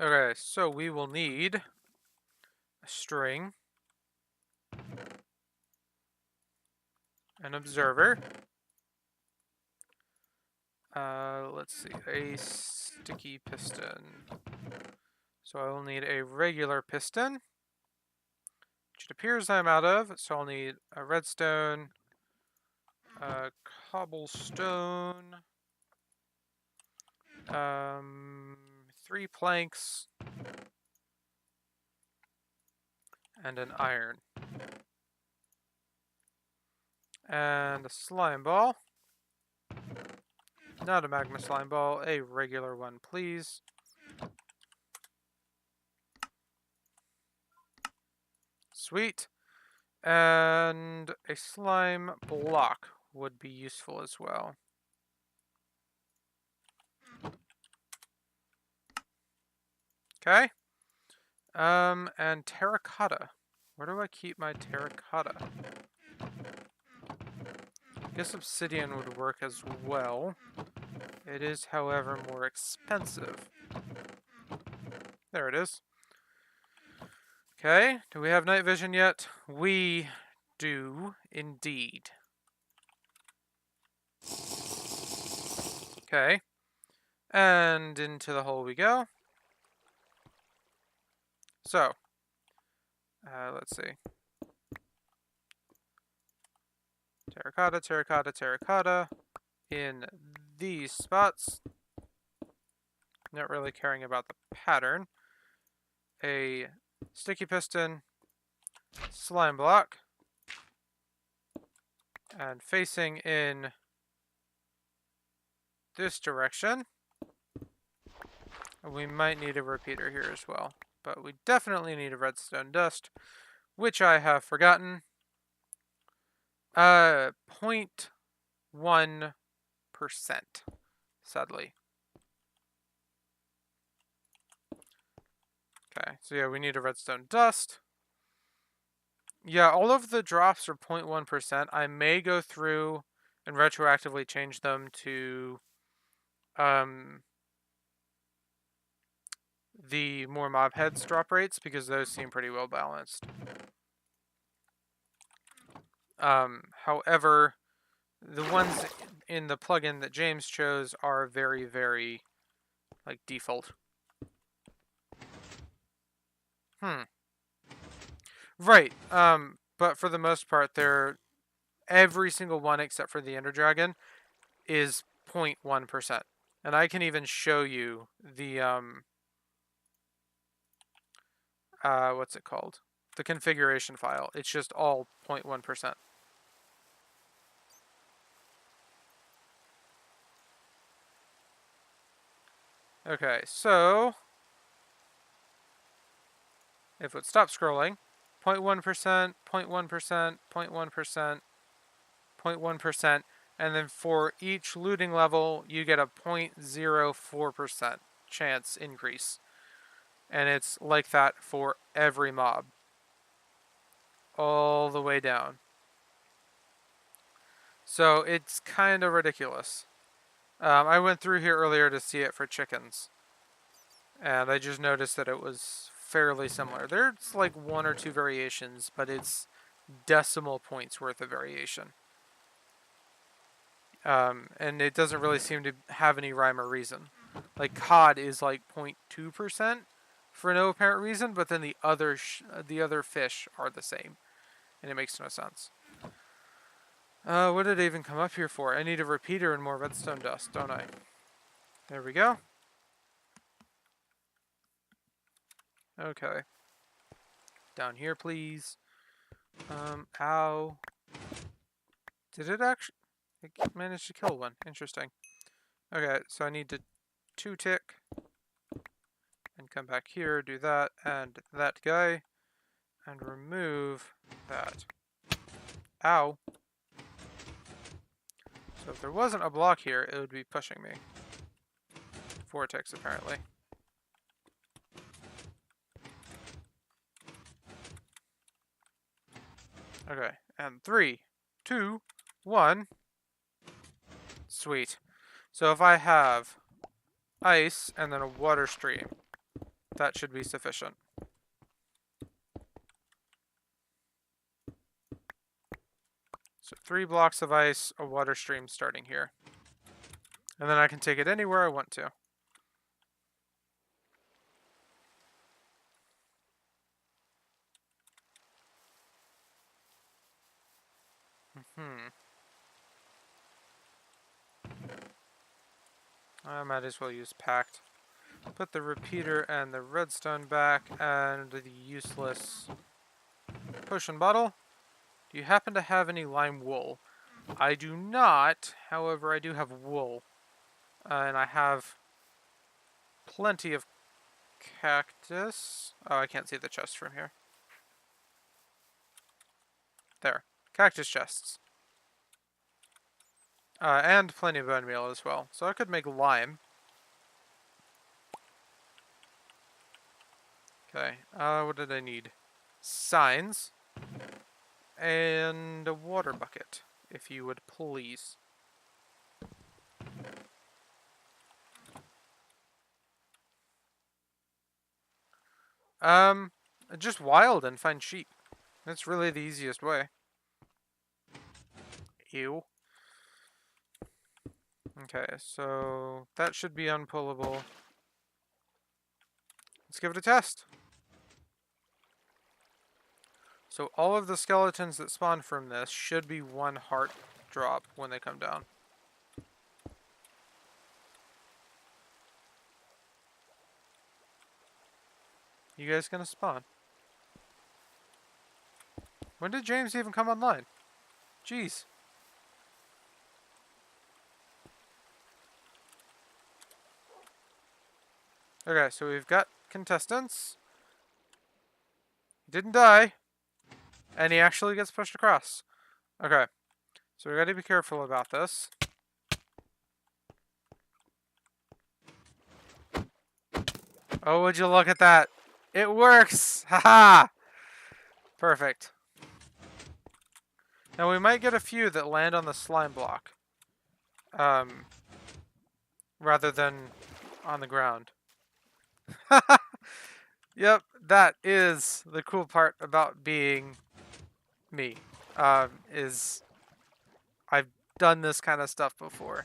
Okay, so we will need a string, an observer, let's see, a sticky piston. So I will need a regular piston, which it appears I'm out of, so I'll need a redstone, a cobblestone, 3 planks, and an iron. And a slime ball. Not a magma slime ball, a regular one, please. Sweet. And a slime block would be useful as well. Okay. And terracotta. Where do I keep my terracotta? I guess obsidian would work as well. It is, however, more expensive. There it is. Okay, do we have night vision yet? We do indeed. Okay, and into the hole we go. So, let's see. Terracotta, terracotta, terracotta. In these spots. Not really caring about the pattern. A sticky piston, slime block, and facing in this direction. We might need a repeater here as well, but we definitely need a redstone dust, which I have forgotten. 0.1%, sadly. Okay, so yeah, we need a redstone dust. Yeah, all of the drops are 0.1%. I may go through and retroactively change them to the more mob heads drop rates, because those seem pretty well balanced. However, the ones in the plugin that James chose are very, very, like, default. Right, but for the most part, every single one except for the Ender Dragon is 0.1%. And I can even show you the, what's it called? the configuration file. It's just all 0.1%. Okay, so if it stops scrolling, 0.1%, 0.1%, 0.1%, 0.1%, and then for each looting level, you get a 0.04% chance increase. And it's like that for every mob. All the way down. So it's kind of ridiculous. I went through here earlier to see it for chickens. And I just noticed that it was fairly similar. There's like one or two variations, but it's decimal points worth of variation. And it doesn't really seem to have any rhyme or reason. Like cod is like 0.2% for no apparent reason, but then the other fish are the same, and it makes no sense. What did I even come up here for? I need a repeater and more redstone dust, don't I? There we go. Okay. Down here, please. Ow. Did it actually? It managed to kill one. Interesting. Okay, so I need to 2-tick. And come back here, do that, and that guy. And remove that. Ow. So if there wasn't a block here, it would be pushing me. 4 ticks, apparently. Okay, and 3, 2, 1. Sweet. So if I have ice and then a water stream, that should be sufficient. So 3 blocks of ice, a water stream starting here. And then I can take it anywhere I want to. I might as well use packed. Put the repeater and the redstone back, and the useless potion bottle. Do you happen to have any lime wool? I do not, however I do have wool. And I have plenty of cactus. Oh, I can't see the chest from here. There. Cactus chests. And plenty of bone meal as well. So I could make lime. Okay. What did I need? Signs. And a water bucket, if you would please. Just wild and find sheep. That's really the easiest way. Ew. Okay, so that should be unpullable. Let's give it a test. So all of the skeletons that spawn from this should be 1 heart drop when they come down. You guys gonna spawn? When did James even come online? Jeez. Okay, so we've got contestants. He didn't die. And he actually gets pushed across. Okay. So we gotta be careful about this. Oh, would you look at that? It works! Haha! Perfect. Now we might get a few that land on the slime block. Rather than on the ground. Yep, that is the cool part about being me. Is I've done this kind of stuff before.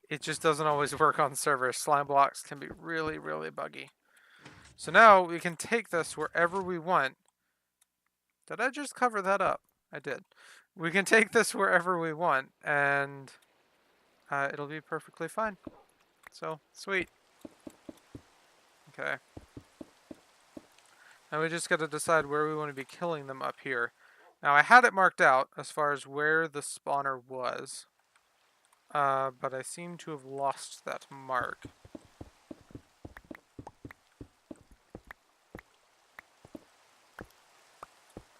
It just doesn't always work on servers. Slime blocks can be really, really buggy. So now we can take this wherever we want. Did I just cover that up? I did. We can take this wherever we want, and it'll be perfectly fine. So, sweet. Okay. And we just got to decide where we want to be killing them up here. Now, I had it marked out as far as where the spawner was, but I seem to have lost that mark.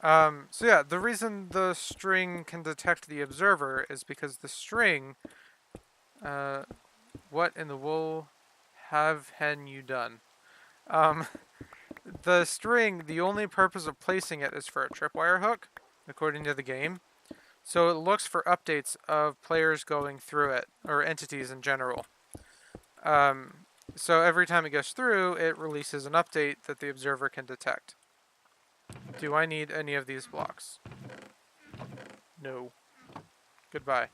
So yeah, the reason the string can detect the observer is because the string, what in the wool have hen you done? Um, the string, the only purpose of placing it is for a tripwire hook, according to the game. So it looks for updates of players going through it, or entities in general. Um, so every time it goes through, it releases an update that the observer can detect. Do I need any of these blocks? No. Goodbye.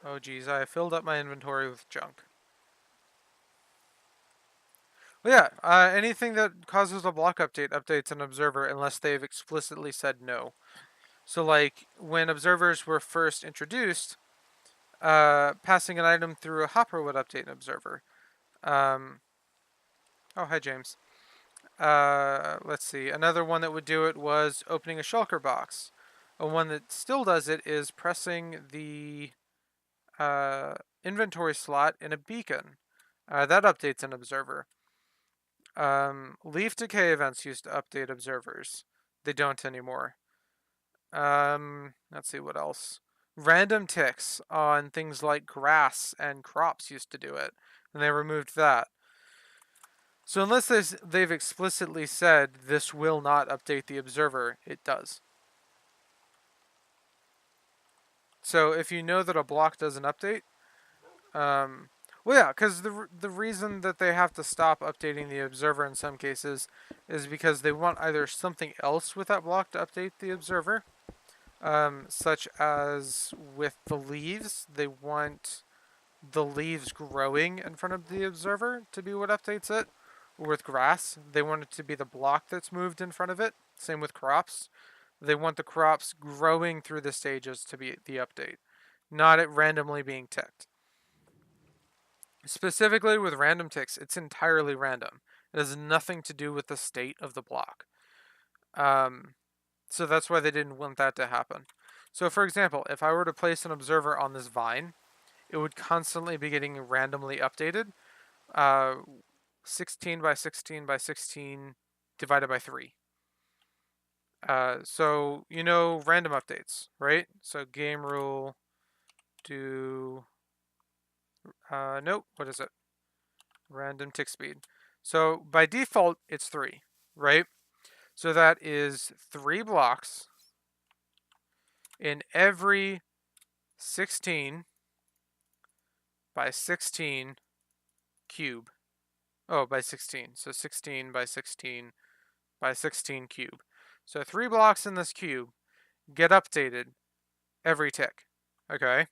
Oh geez, I have filled up my inventory with junk. Well, yeah, anything that causes a block update updates an observer unless they've explicitly said no. So, like, when observers were first introduced, passing an item through a hopper would update an observer. Oh, hi, James. Let's see. Another one that would do it was opening a shulker box. A one that still does it is pressing the inventory slot in a beacon. That updates an observer. Leaf decay events used to update observers. They don't anymore. Let's see what else. Random ticks on things like grass and crops used to do it, and they removed that. So unless they've explicitly said this will not update the observer, it does. So if you know that a block doesn't update, well, yeah, because the reason that they have to stop updating the observer in some cases is because they want either something else with that block to update the observer, such as with the leaves, they want the leaves growing in front of the observer to be what updates it. Or with grass, they want it to be the block that's moved in front of it. Same with crops. They want the crops growing through the stages to be the update, not it randomly being ticked. Specifically with random ticks, it's entirely random. It has nothing to do with the state of the block. So that's why they didn't want that to happen. So, for example, if I were to place an observer on this vine, it would constantly be getting randomly updated. Uh, 16 by 16 by 16 divided by 3. So, you know, random updates, right? So, game rule, do. Nope, what is it? Random tick speed. So, by default, it's 3, right? So, that is 3 blocks in every 16 by 16 cube. Oh, by 16. So 16 by 16 by 16 cube. So 3 blocks in this cube get updated every tick. Okay?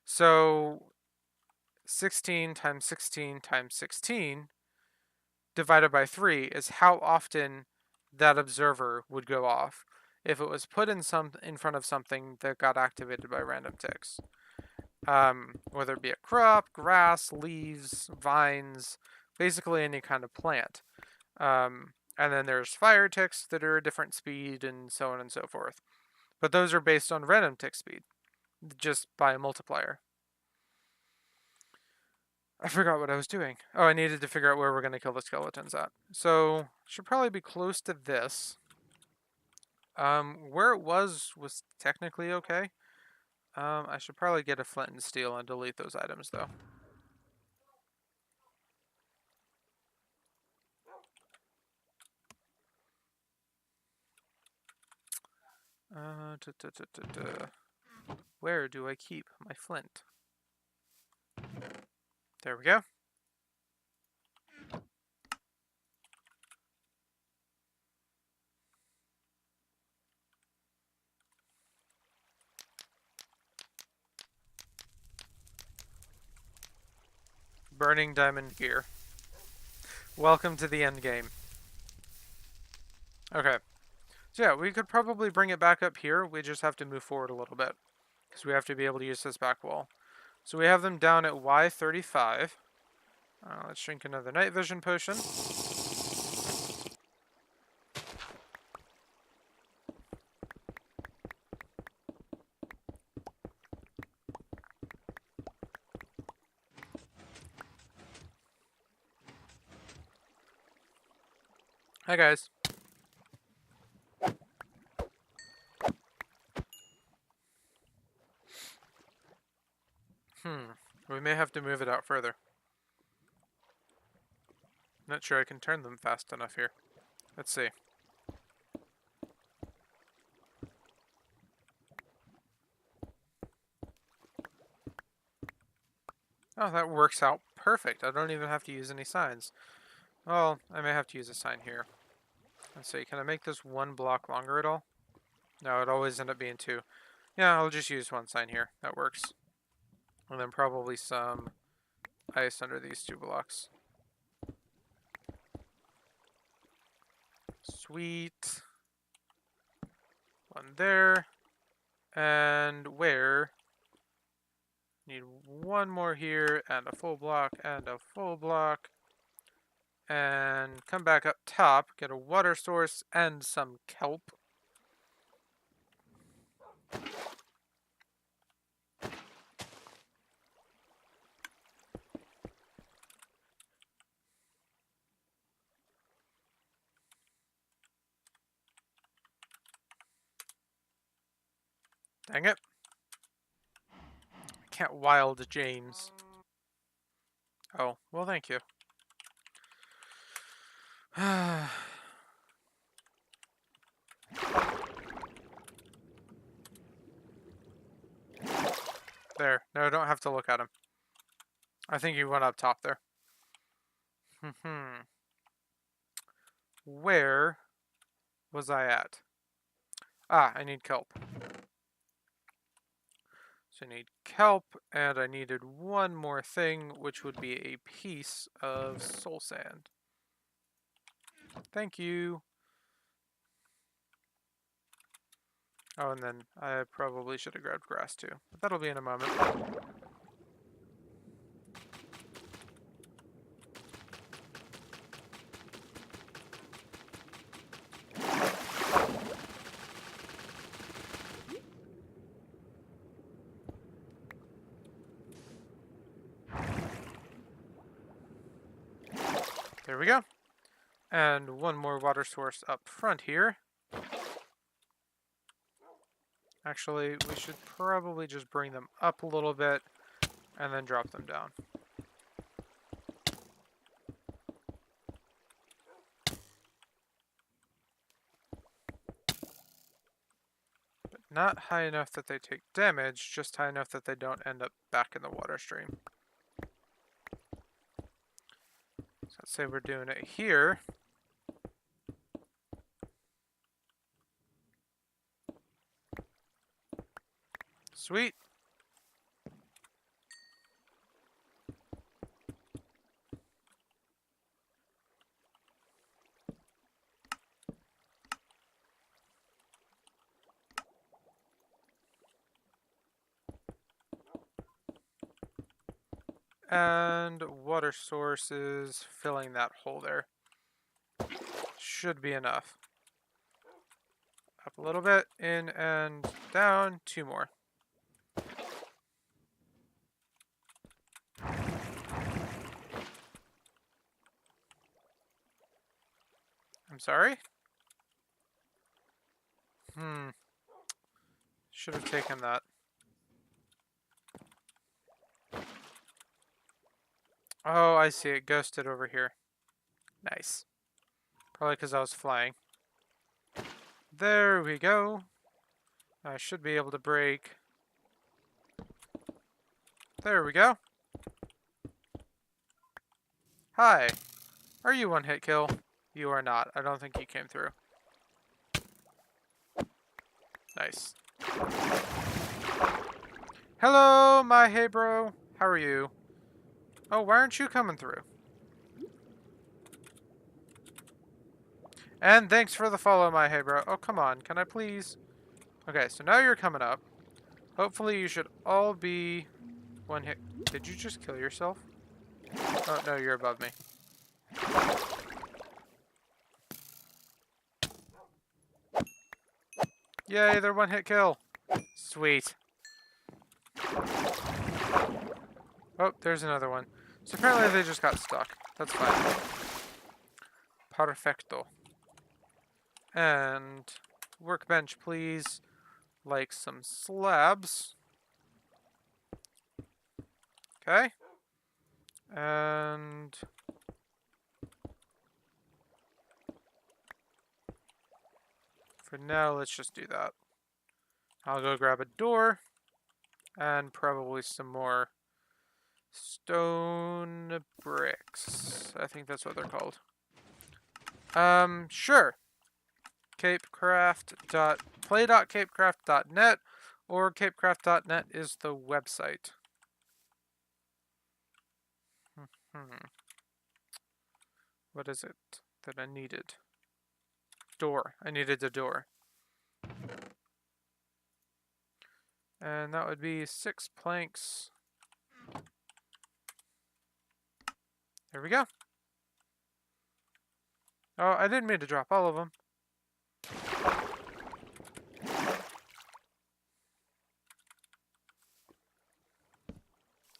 So 16 times 16 times 16 divided by 3 is how often that observer would go off if it was put in front of something that got activated by random ticks. Whether it be a crop, grass, leaves, vines, basically any kind of plant. And then there's fire ticks that are a different speed and so on and so forth. But those are based on random tick speed, just by a multiplier. I forgot what I was doing. Oh, I needed to figure out where we're going to kill the skeletons at. So, should probably be close to this. Where it was technically okay. I should probably get a flint and steel and delete those items, though. Where do I keep my flint? There we go. Burning diamond gear. Welcome to the end game. Okay. So yeah, we could probably bring it back up here. We just have to move forward a little bit because we have to be able to use this back wall. So we have them down at Y35. Let's drink another night vision potion. Hi, guys. We may have to move it out further. Not sure I can turn them fast enough here. Let's see. Oh, that works out perfect. I don't even have to use any signs. Well, I may have to use a sign here. Let's see, can I make this 1 block longer at all? No, it always end up being 2. Yeah, I'll just use 1 sign here. That works. And then probably some ice under these 2 blocks. Sweet. 1 there. And where? Need 1 more here, and a full block, and a full block. And come back up top, get a water source and some kelp. Dang it. I can't wild James. Oh, well, thank you. There. No, I don't have to look at him. I think he went up top there. Where was I at? Ah, I need kelp. So I need kelp, and I needed 1 more thing, which would be a piece of soul sand. Thank you. Oh, and then I probably should have grabbed grass too, but that'll be in a moment. There we go. And 1 more water source up front here. Actually, we should probably just bring them up a little bit and then drop them down. But not high enough that they take damage, just high enough that they don't end up back in the water stream. So let's say we're doing it here. Sweet. And water sources filling that hole there. Should be enough. Up a little bit, in and down, 2 more. I'm sorry? Should have taken that. Oh, I see. It ghosted over here. Nice. Probably because I was flying. There we go. I should be able to break. There we go. Hi. Are you 1-hit kill? You are not. I don't think you came through. Nice. Hello, my hey bro. How are you? Oh, why aren't you coming through? And thanks for the follow, my hey bro. Oh, come on. Can I please? Okay, so now you're coming up. Hopefully you should all be One hit. Did you just kill yourself? Oh, no, you're above me. Yay, they're one hit kill. Sweet. Oh, there's another one. So apparently they just got stuck. That's fine. Perfecto. And workbench, please. Like some slabs. Okay. And for now, let's just do that. I'll go grab a door and probably some more stone bricks. I think that's what they're called. Sure. Play.capecraft.net or capecraft.net is the website. What is it that I needed? Door. I needed a door. And that would be 6 planks. There we go. Oh, I didn't mean to drop all of them.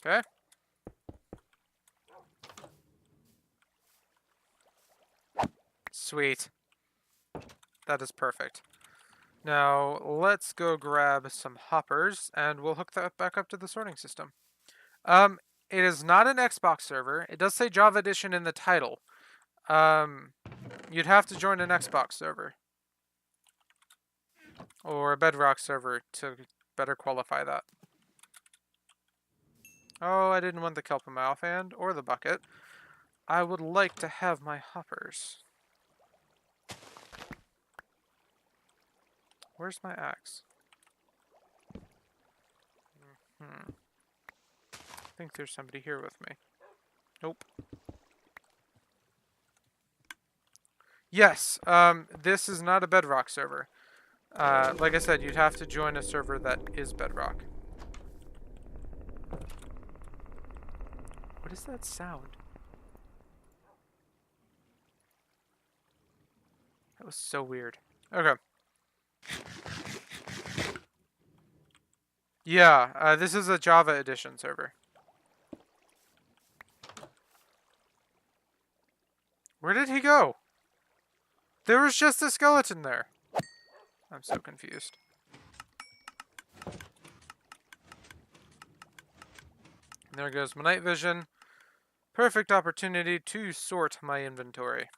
Okay. Sweet. That is perfect. Now, let's go grab some hoppers, and we'll hook that back up to the sorting system. It is not an Xbox server. It does say Java Edition in the title. You'd have to join an Xbox server. Or a Bedrock server to better qualify that. Oh, I didn't want the kelp in my offhand, or the bucket. I would like to have my hoppers. Where's my axe? I think there's somebody here with me. Nope. Yes, this is not a Bedrock server. Like I said, you'd have to join a server that is Bedrock. What is that sound? That was so weird. Okay. Yeah, this is a Java Edition server. Where did he go? There was just a skeleton there. I'm so confused. And there goes my night vision. Perfect opportunity to sort my inventory.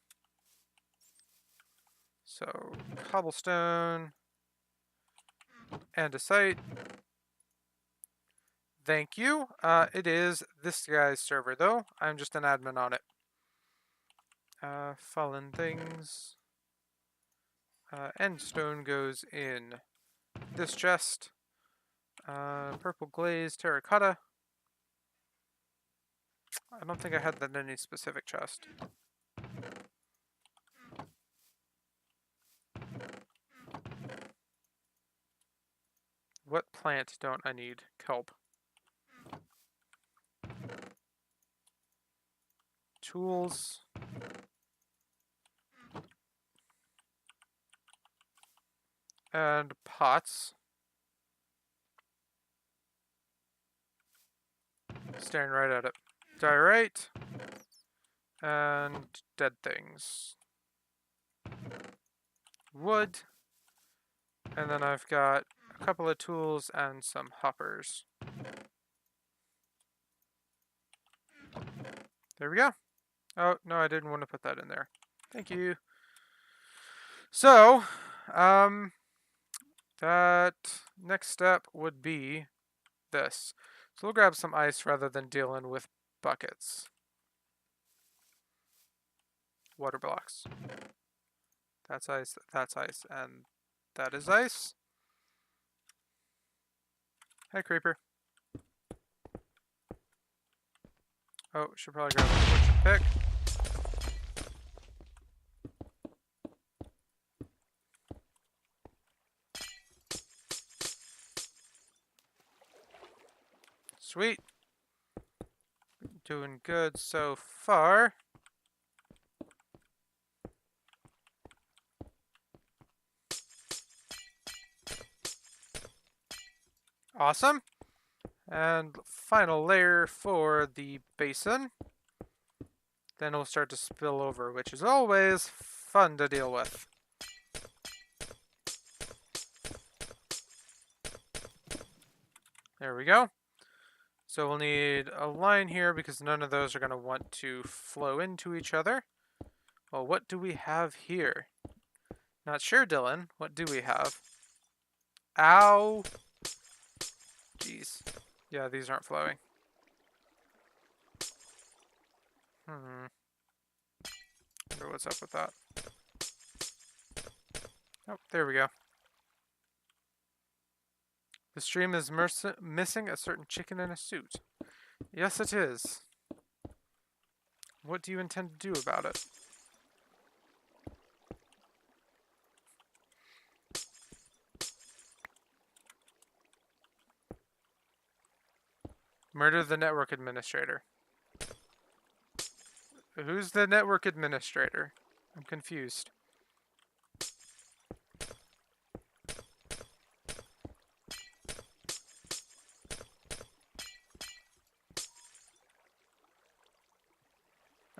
So, cobblestone. Andesite. Thank you. It is this guy's server, though. I'm just an admin on it. Fallen things. Endstone goes in this chest. Purple glaze, terracotta. I don't think I had that in any specific chest. What plant don't I need? Kelp. Tools. And pots. Staring right at it. Diorite. And dead things. Wood. And then I've got a couple of tools and some hoppers. There we go. Oh, no, I didn't want to put that in there. Thank you. So, that next step would be this. So we'll grab some ice rather than dealing with buckets. Water blocks. That's ice, and that is ice. Hi, creeper. Oh, should probably grab a torch and pick. Sweet. Doing good so far. Awesome. And final layer for the basin. Then it'll start to spill over, which is always fun to deal with. There we go. So we'll need a line here because none of those are going to want to flow into each other. Well, what do we have here? Not sure, Dylan. What do we have? Ow! Jeez. Yeah, these aren't flowing. Wonder what's up with that. Oh, there we go. The stream is missing a certain chicken in a suit. Yes, it is. What do you intend to do about it? Murder the network administrator. Who's the network administrator? I'm confused.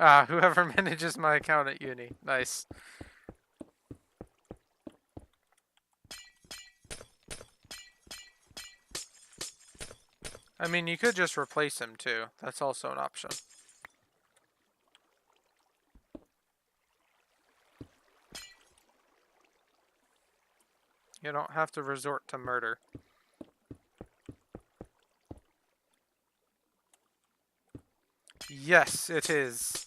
Ah, whoever manages my account at uni. Nice. I mean, you could just replace him too. That's also an option. You don't have to resort to murder. Yes, it is.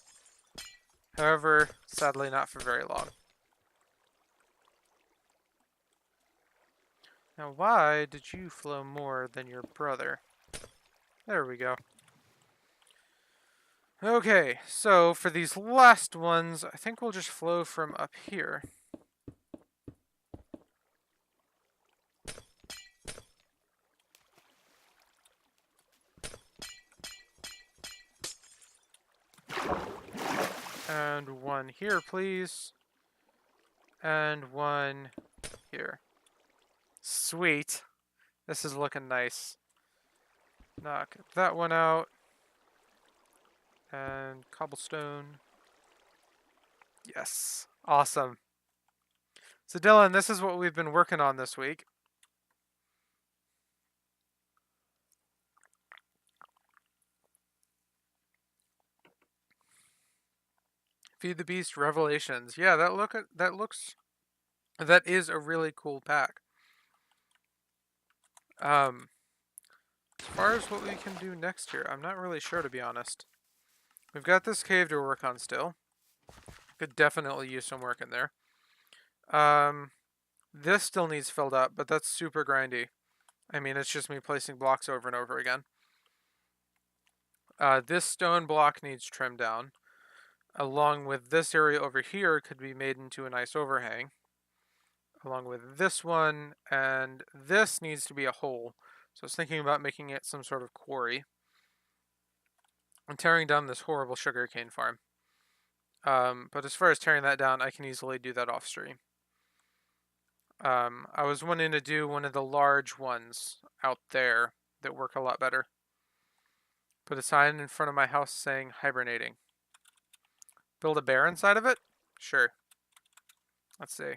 However, sadly not for very long. Now, why did you flow more than your brother? There we go. Okay, so for these last ones, I think we'll just flow from up here. And one here, please. And one here. Sweet. This is looking nice. Knock that one out. And cobblestone. Yes. Awesome. So Dylan, this is what we've been working on this week. Feed the Beast Revelations. Yeah, that is a really cool pack. As far as what we can do next here, I'm not really sure, to be honest. We've got this cave to work on still. Could definitely use some work in there. This still needs filled up, but that's super grindy. I mean, it's just me placing blocks over and over again. This stone block needs trimmed down. Along with this area over here could be made into a nice overhang. Along with this one, and this needs to be a hole. So I was thinking about making it some sort of quarry. And tearing down this horrible sugarcane farm. But as far as tearing that down, I can easily do that off stream. I was wanting to do one of the large ones out there that work a lot better. Put a sign in front of my house saying hibernating. Build a bear inside of it? Sure. Let's see.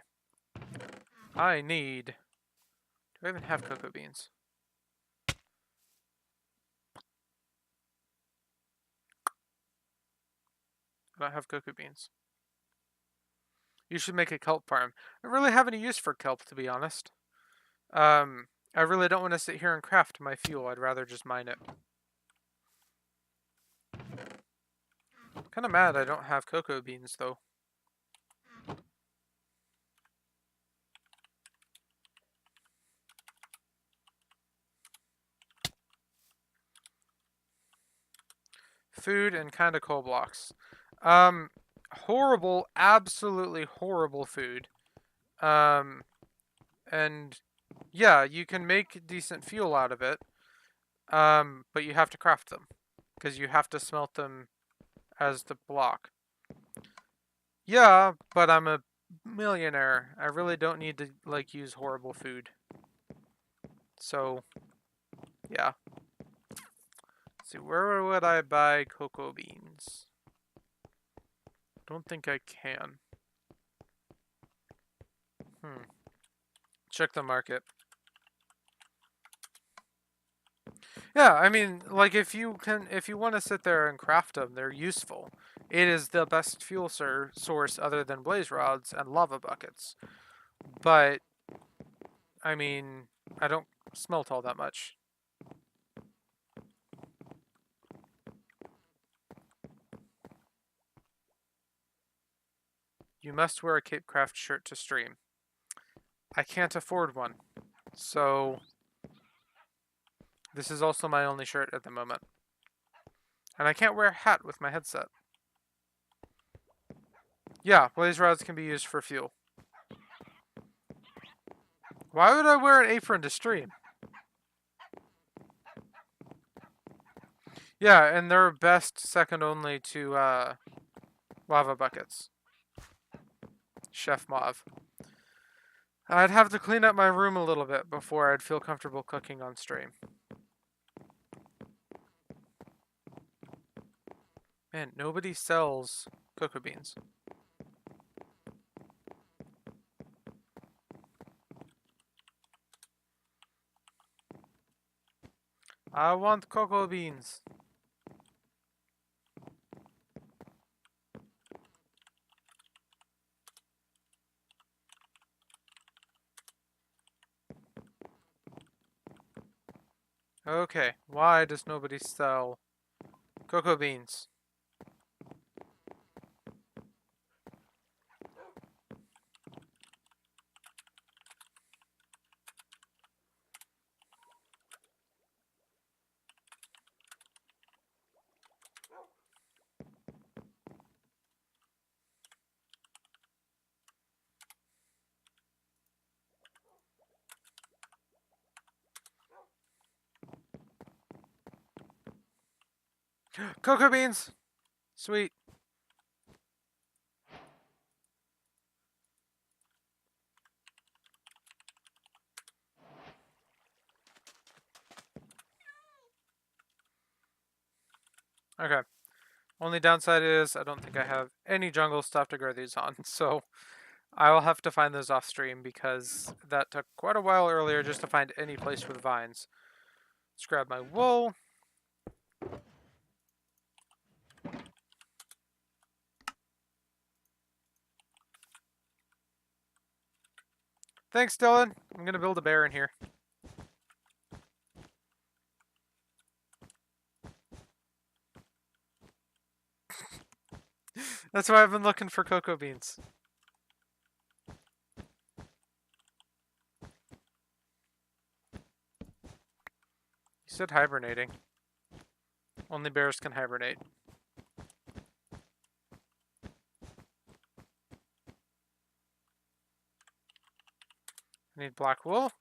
I need... Do I even have cocoa beans? I don't have cocoa beans. You should make a kelp farm. I don't really have any use for kelp, to be honest. I really don't want to sit here and craft my fuel. I'd rather just mine it. Kind of mad I don't have cocoa beans, though. Food and kind of coal blocks. Horrible, absolutely horrible food. And yeah, you can make decent fuel out of it. But you have to craft them. because you have to smelt them as the block. Yeah, but I'm a millionaire. I really don't need to like use horrible food. So, yeah. Let's see, where would I buy cocoa beans? Don't think I can. Check the market. Yeah, I mean, like if you want to sit there and craft them, they're useful. It is the best fuel source other than blaze rods and lava buckets. But I mean, I don't smelt all that much. You must wear a capecraft shirt to stream. I can't afford one. So this is also my only shirt at the moment. And I can't wear a hat with my headset. Yeah, blaze rods can be used for fuel. Why would I wear an apron to stream? Yeah, and they're best second only to lava buckets. Chef Mauve. I'd have to clean up my room a little bit before I'd feel comfortable cooking on stream. Man, nobody sells cocoa beans. I want cocoa beans. Okay, why does nobody sell cocoa beans? Cocoa beans! Sweet. Okay. Only downside is I don't think I have any jungle stuff to grow these on, so I will have to find those off stream because that took quite a while earlier just to find any place with vines. Let's grab my wool. Thanks, Dylan. I'm gonna build a bear in here. That's why I've been looking for cocoa beans. You said hibernating. Only bears can hibernate. I need black wool.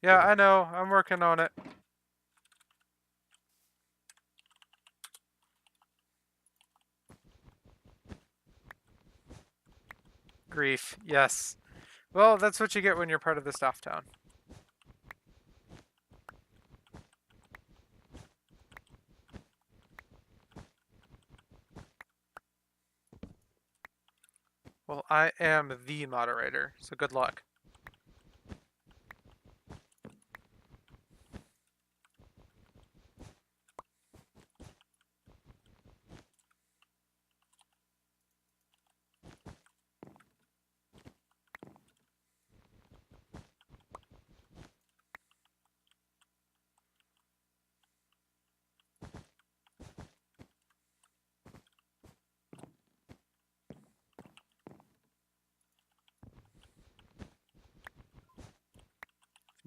Yeah, I know. I'm working on it. Grief. Yes. Well, that's what you get when you're part of the staff town. Well, I am the moderator, so good luck.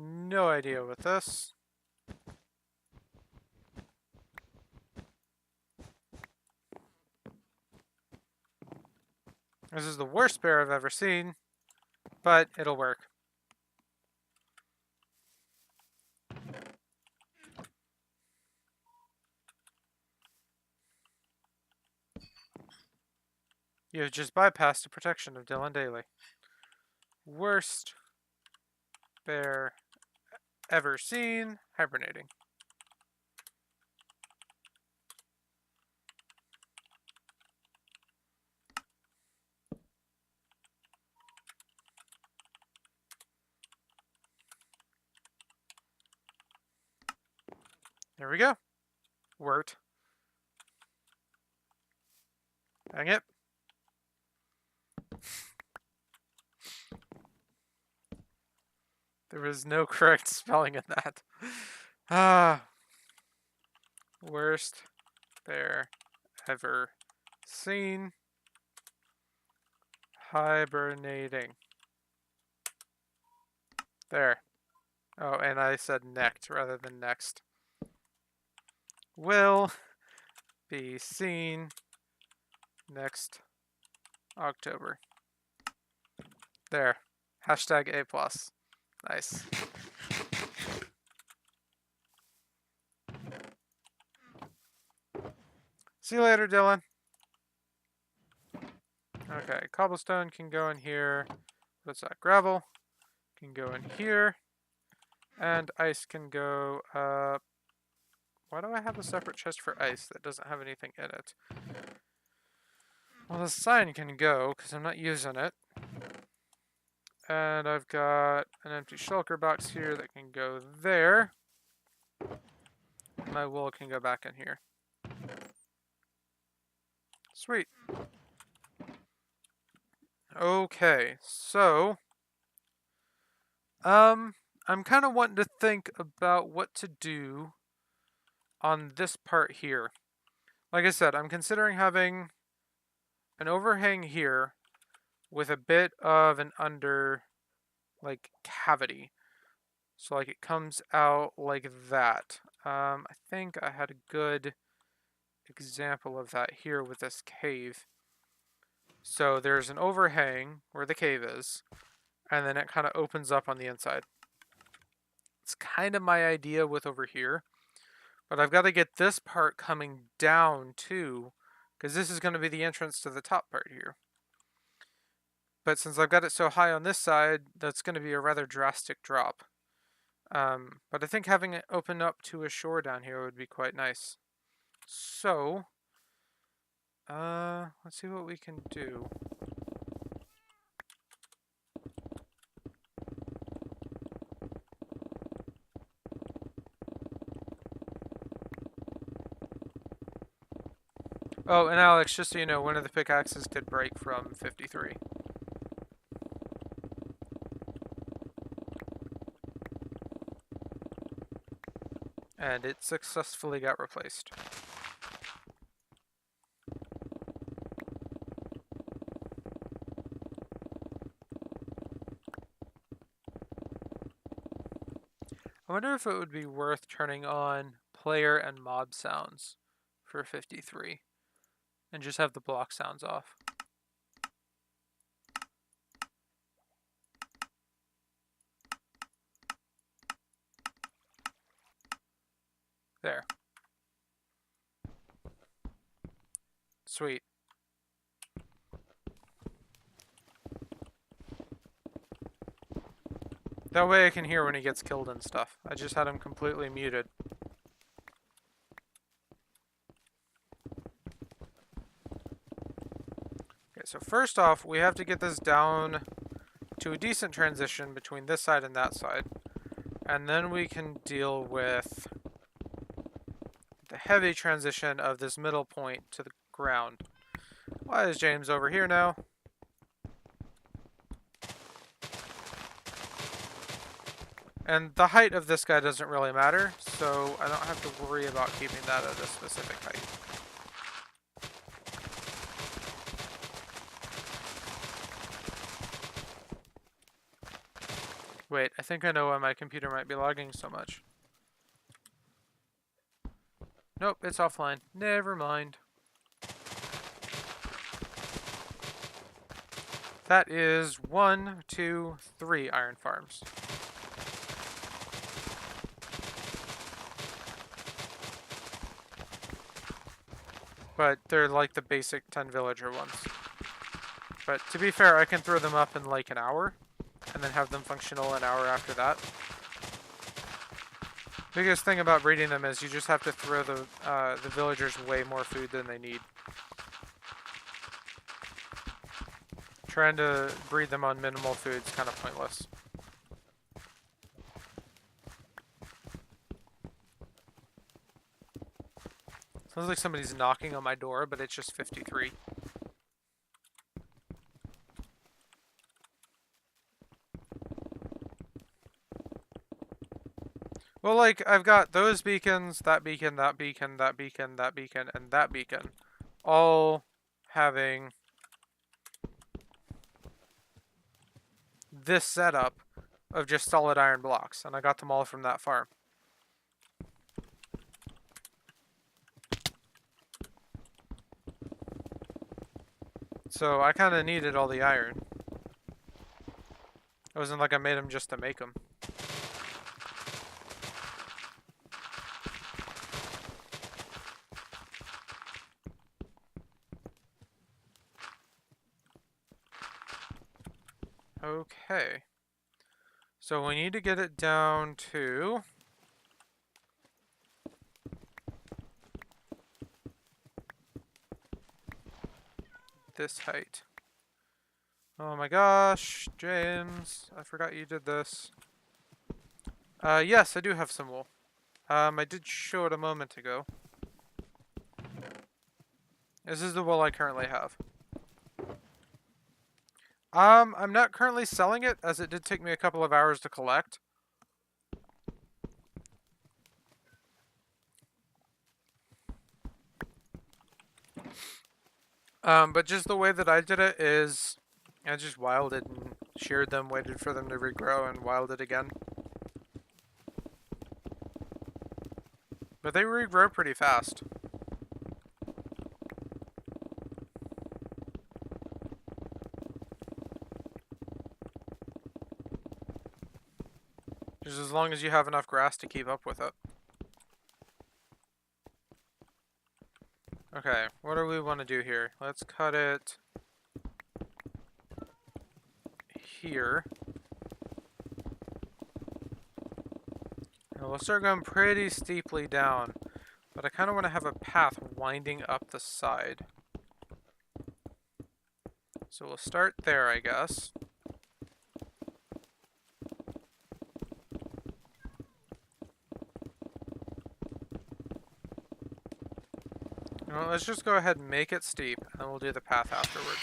No idea with this. This is the worst bear I've ever seen, but it'll work. You have just bypassed the protection of Dylan Daly. Worst bear ever seen, hibernating. There we go. Wort. Dang it. There was no correct spelling in that. Ah. Worst bear ever seen, hibernating. There. Oh, and I said necked rather than next. Will be seen next October. There. Hashtag A+. Nice. See you later, Dylan. Okay, cobblestone can go in here. What's that? Gravel can go in here. And ice can go up. Why do I have a separate chest for ice that doesn't have anything in it? Well, the sign can go, because I'm not using it. And I've got an empty shulker box here that can go there. My wool can go back in here. Sweet. Okay, so I'm kind of wanting to think about what to do on this part here. Like I said, I'm considering having an overhang here with a bit of an under, like, cavity. So, like, it comes out like that. I think I had a good example of that here with this cave. So there's an overhang where the cave is, and then it kind of opens up on the inside. It's kind of my idea with over here, but I've got to get this part coming down too, because this is going to be the entrance to the top part here. But since I've got it so high on this side, that's going to be a rather drastic drop. But I think having it open up to a shore down here would be quite nice. So, let's see what we can do. Oh, and Alex, just so you know, one of the pickaxes did break from 53. And it successfully got replaced. I wonder if it would be worth turning on player and mob sounds for 53 and just have the block sounds off. There. Sweet. That way I can hear when he gets killed and stuff. I just had him completely muted. Okay, so first off, we have to get this down to a decent transition between this side and that side. And then we can deal with the heavy transition of this middle point to the ground. Why is James over here now? And the height of this guy doesn't really matter, so I don't have to worry about keeping that at a specific height. Wait, I think I know why my computer might be lagging so much. Nope, it's offline. Never mind. That is 1, 2, 3 iron farms. But they're like the basic 10 villager ones. But to be fair, I can throw them up in like an hour, and then have them functional an hour after that. Biggest thing about breeding them is you just have to throw the villagers way more food than they need. Trying to breed them on minimal food is kind of pointless. Sounds like somebody's knocking on my door, but it's just 53. Well, like, I've got those beacons, that beacon, that beacon, that beacon, that beacon, and that beacon. All having this setup of just solid iron blocks. And I got them all from that farm. So I kind of needed all the iron. It wasn't like I made them just to make them. Okay. So we need to get it down to this height. Oh my gosh, James, I forgot you did this. Yes, I do have some wool. I did show it a moment ago. This is the wool I currently have. I'm not currently selling it, as it did take me a couple of hours to collect. But just the way that I did it is, I just wilded and sheared them, waited for them to regrow, and wilded again. But they regrow pretty fast. Just as long as you have enough grass to keep up with it. Okay, what do we want to do here? Let's cut it here. And we'll start going pretty steeply down, but I kind of want to have a path winding up the side. So we'll start there, I guess. Well, let's just go ahead and make it steep, and then we'll do the path afterwards.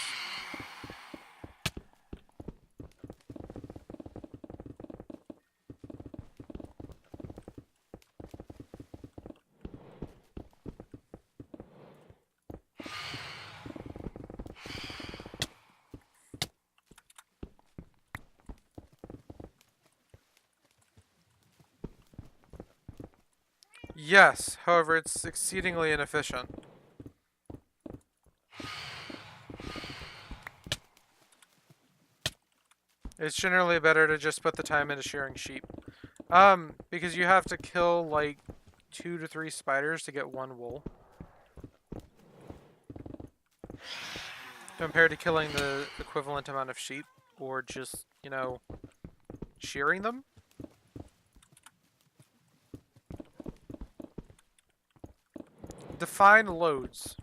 Yes, however, it's exceedingly inefficient. It's generally better to just put the time into shearing sheep. Because you have to kill like 2 to 3 spiders to get 1 wool. Compared to killing the equivalent amount of sheep, or just, you know, shearing them. Define loads.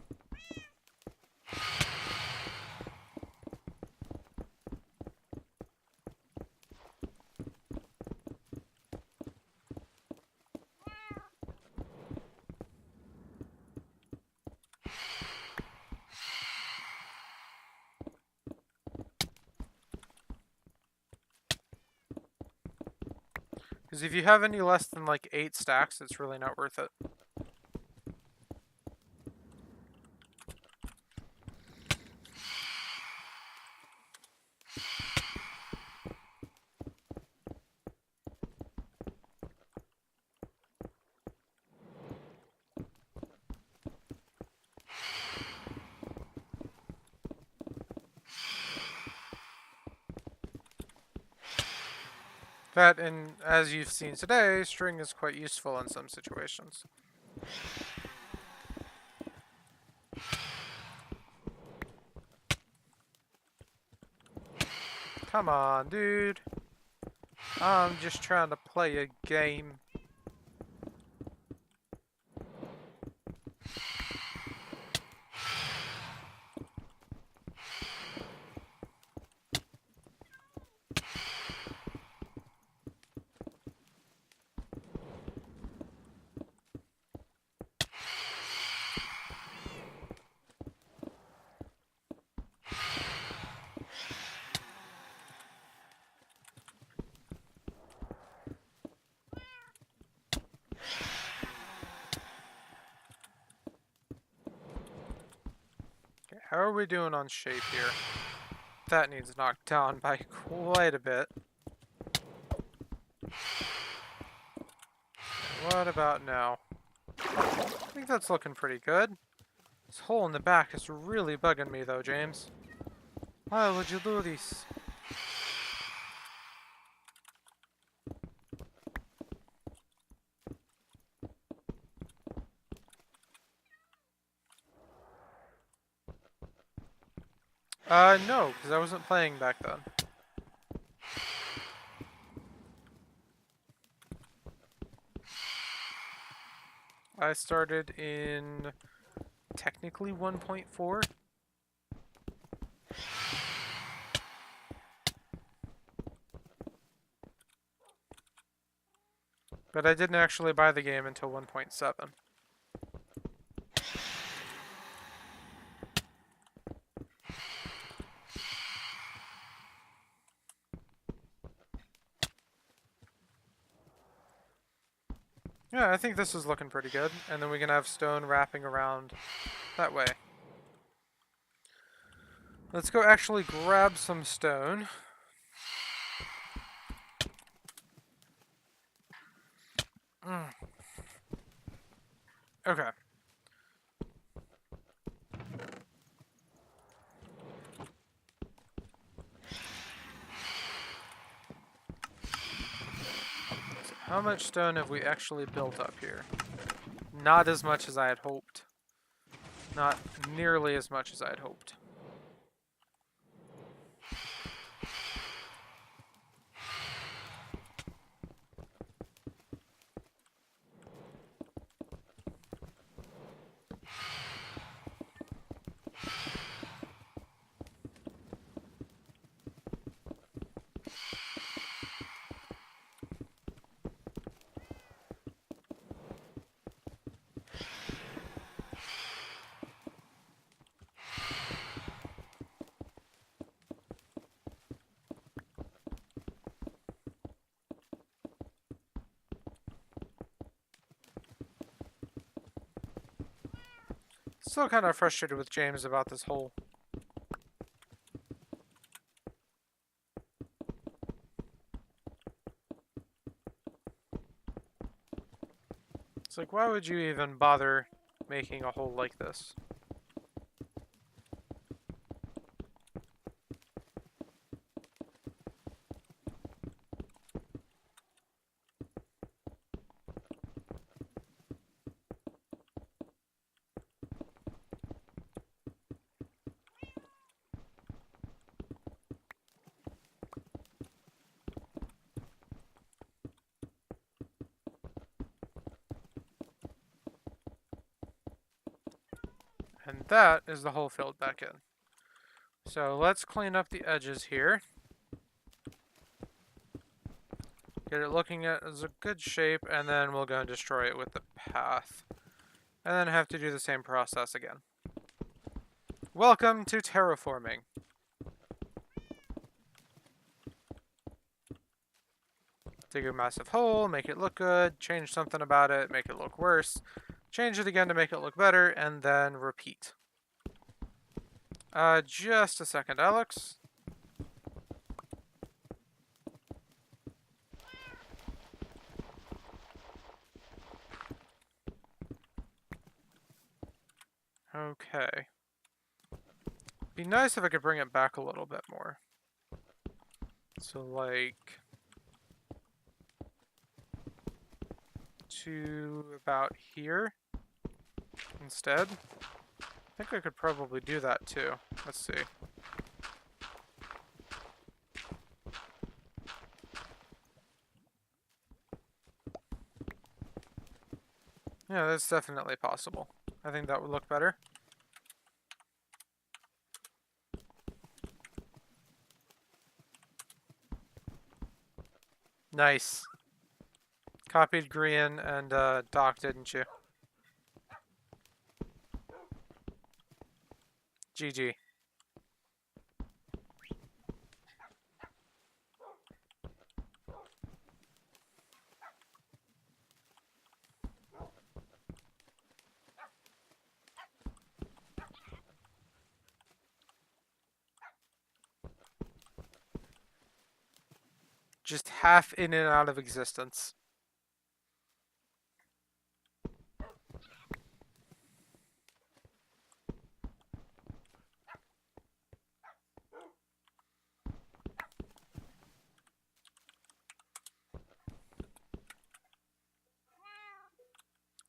Because if you have any less than like 8 stacks, it's really not worth it. That, and as you've seen today, string is quite useful in some situations. Come on, dude. I'm just trying to play a game. Okay, how are we doing on shape here? That needs knocked down by quite a bit. And what about now? I think that's looking pretty good. This hole in the back is really bugging me though, James. Why would you do this? No, because I wasn't playing back then. I started in technically 1.4. But I didn't actually buy the game until 1.7. Yeah, I think this is looking pretty good. And then we can have stone wrapping around that way. Let's go actually grab some stone. Okay. So how much stone have we actually built up here? Not as much as I had hoped. Not nearly as much as I had hoped. Still kind of frustrated with James about this hole. It's like, why would you even bother making a hole like this? And that is the hole filled back in. So let's clean up the edges here. Get it looking at as a good shape, and then we'll go and destroy it with the path. And then have to do the same process again. Welcome to terraforming. Dig a massive hole, make it look good, change something about it, make it look worse, change it again to make it look better, and then repeat. Just a second, Alex. Okay. Be nice if I could bring it back a little bit more. So, like, to about here instead. I think I could probably do that too. Let's see. Yeah, that's definitely possible. I think that would look better. Nice. Copied Grian and Doc, didn't you? GG. Just half in and out of existence.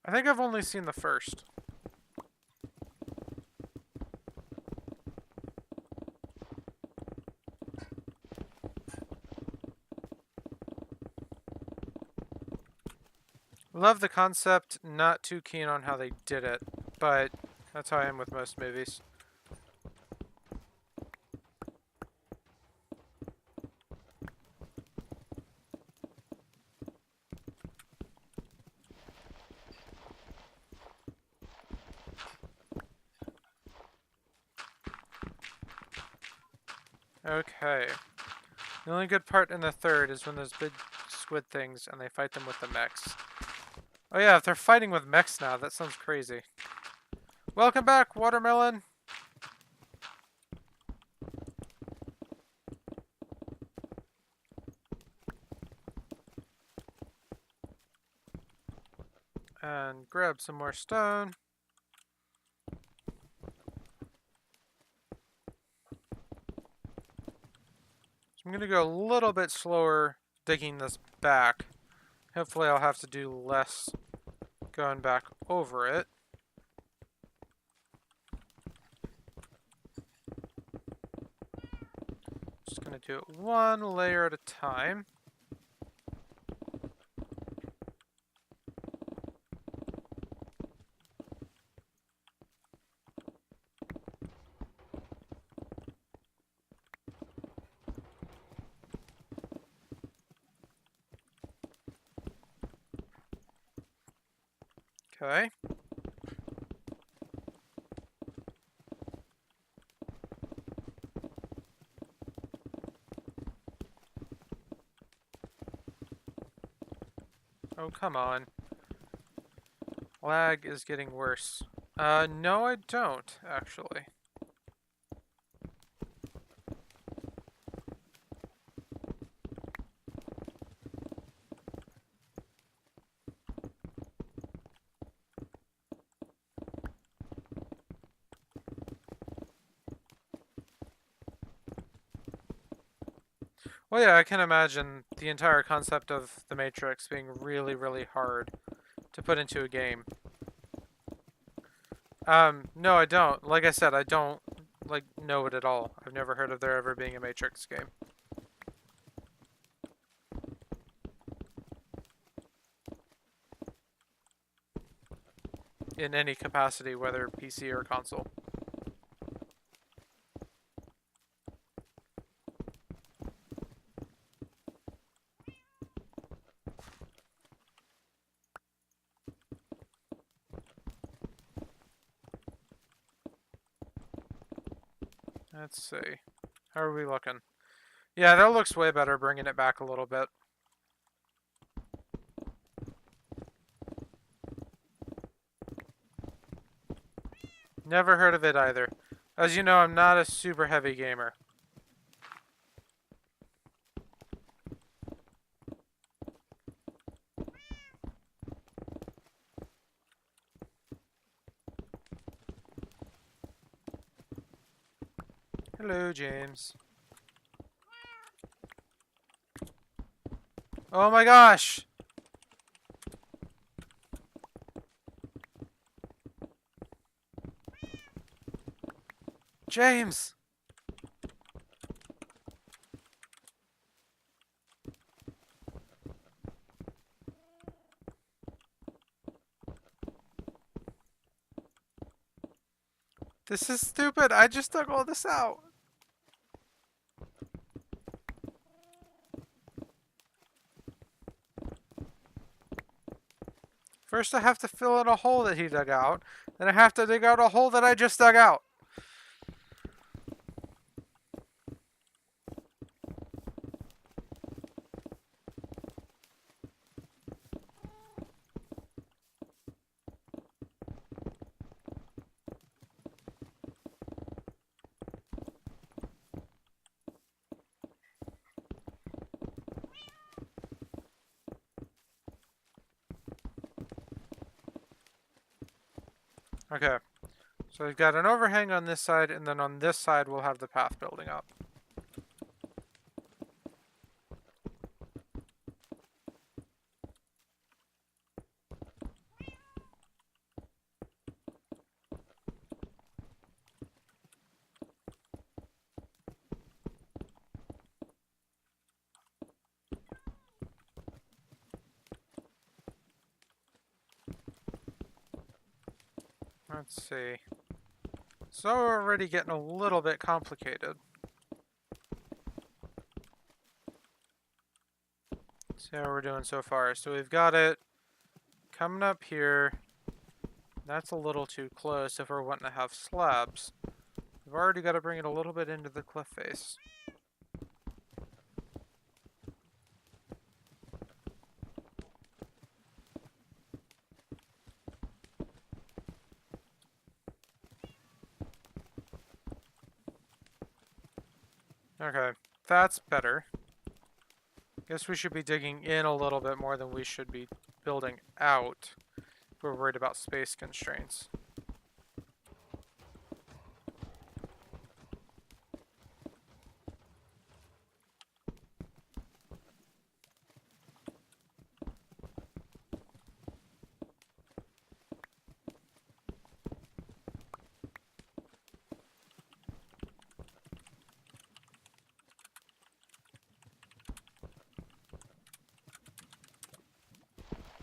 I think I've only seen the first. Love the concept, not too keen on how they did it, but that's how I am with most movies. Okay. The only good part in the third is when those big squid things and they fight them with the mechs. Oh yeah, if they're fighting with mechs now, that sounds crazy. Welcome back, Watermelon! And grab some more stone. So I'm gonna go a little bit slower digging this back. Hopefully I'll have to do less going back over it. Just gonna do it one layer at a time. Okay. Oh, come on. Lag is getting worse. No I don't, actually. Well, yeah, I can imagine the entire concept of the Matrix being really, really hard to put into a game. No, I don't. Like I said, I don't, know it at all. I've never heard of there ever being a Matrix game. In any capacity, whether PC or console. Let's see. How are we looking? Yeah, that looks way better, bringing it back a little bit. Never heard of it either. As you know, I'm not a super heavy gamer. Hello, James. Oh my gosh! James! This is stupid. I just dug all this out. First I have to fill in a hole that he dug out. Then I have to dig out a hole that I just dug out. Okay. So we've got an overhang on this side, and then on this side we'll have the path building up. Let's see. So we're already getting a little bit complicated. See how we're doing so far. So we've got it coming up here. That's a little too close if we're wanting to have slabs. We've already got to bring it a little bit into the cliff face. Okay, that's better. Guess we should be digging in a little bit more than we should be building out if we're worried about space constraints.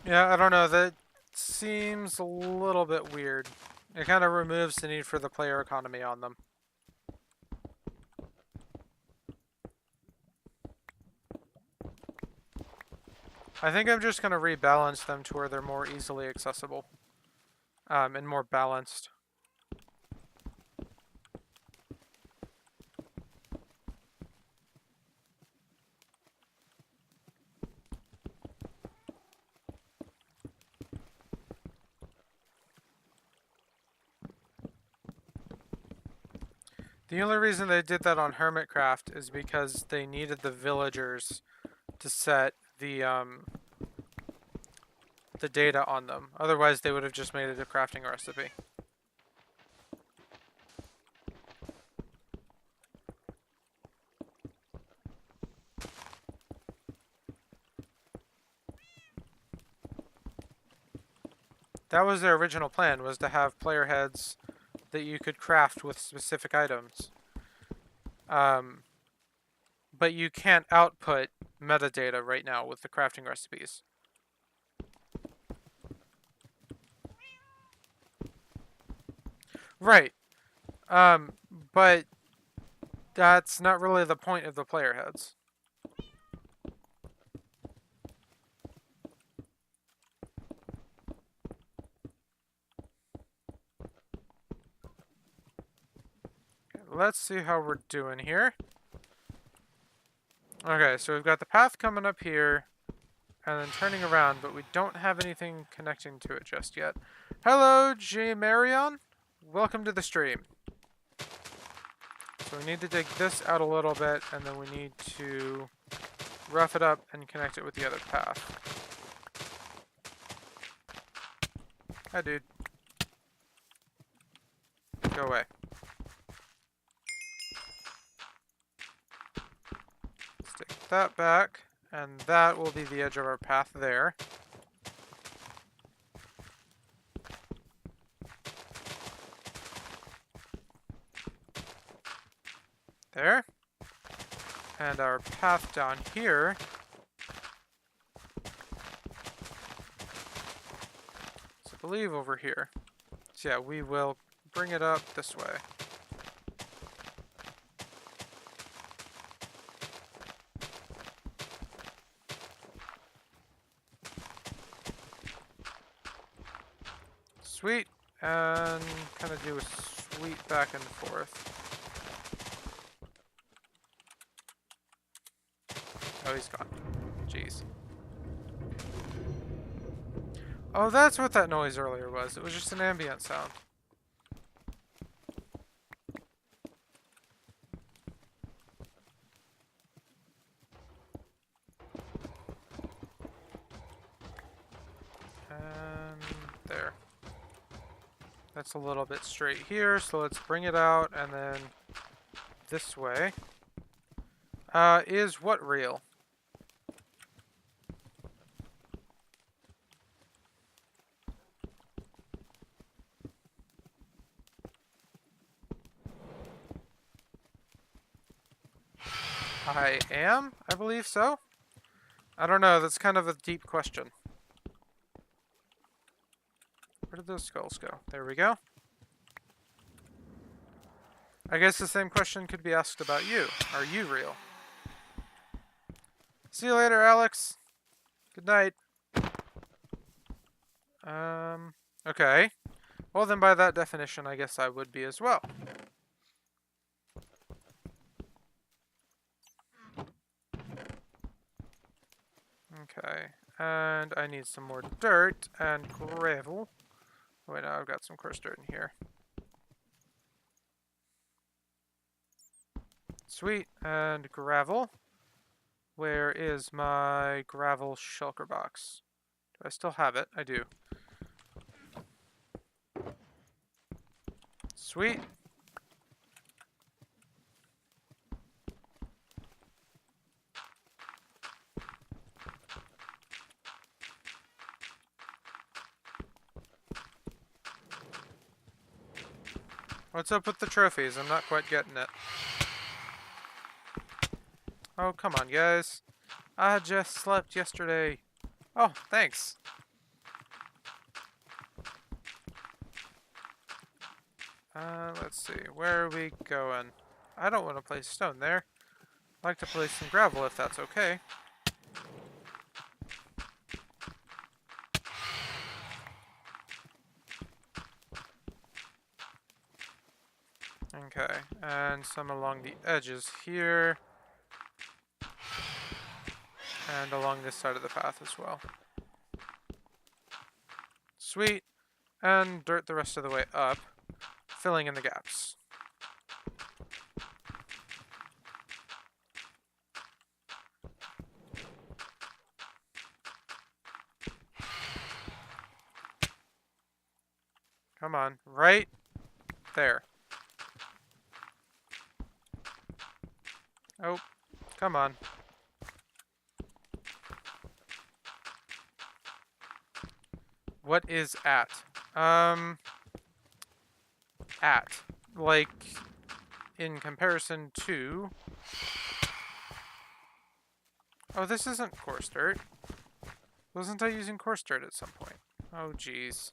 Yeah, I don't know, that seems a little bit weird. It kind of removes the need for the player economy on them. I think I'm just going to rebalance them to where they're more easily accessible. And more balanced. The only reason they did that on Hermitcraft is because they needed the villagers to set the data on them. Otherwise, they would have just made it a crafting recipe. That was their original plan, was to have player heads that you could craft with specific items. But you can't output metadata right now with the crafting recipes. Right. But that's not really the point of the player heads. Okay, let's see how we're doing here. Okay, so we've got the path coming up here and then turning around, but we don't have anything connecting to it just yet. Hello, J. Marion. Welcome to the stream. So we need to dig this out a little bit, and then we need to rough it up and connect it with the other path. Hi, dude. Go away. Stick that back, and that will be the edge of our path there. There. And our path down here is, I believe, over here. So yeah, we will bring it up this way. Sweet. And kind of do a sweep back and forth. Oh, he's gone. Jeez. Oh, that's what that noise earlier was. It was just an ambient sound. And there. That's a little bit straight here, so let's bring it out and then this way. Is what real? I am? I believe so. I don't know, that's kind of a deep question. Where did those skulls go? There we go. I guess the same question could be asked about you. Are you real? See you later, Alex. Good night. Okay. Well, then by that definition, I guess I would be as well. Okay. And I need some more dirt and gravel. Oh, wait, no, I've got some coarse dirt in here. Sweet. And gravel. Where is my gravel shulker box? Do I still have it? I do. Sweet. What's up with the trophies? I'm not quite getting it. Oh, come on, guys. I just slept yesterday. Oh, thanks. Let's see. Where are we going? I don't want to place stone there. I'd like to place some gravel if that's okay. Okay, and some along the edges here. And along this side of the path as well. Sweet. And dirt the rest of the way up, filling in the gaps. Come on, right there. Oh, come on. What is at? At. Like, in comparison to... Oh, this isn't coarse dirt. Wasn't I using coarse dirt at some point? Oh, jeez.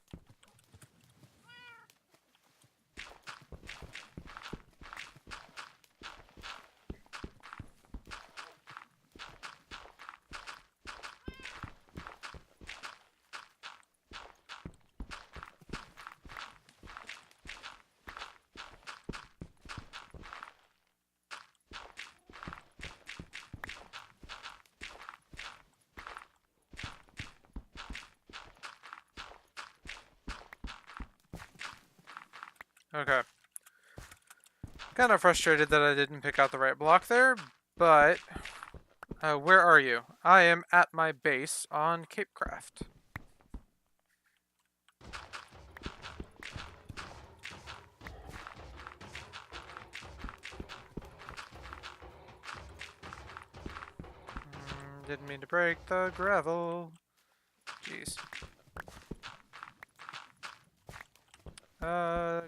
Okay. Kind of frustrated that I didn't pick out the right block there, but... where are you? I am at my base on Capecraft. Didn't mean to break the gravel. Jeez.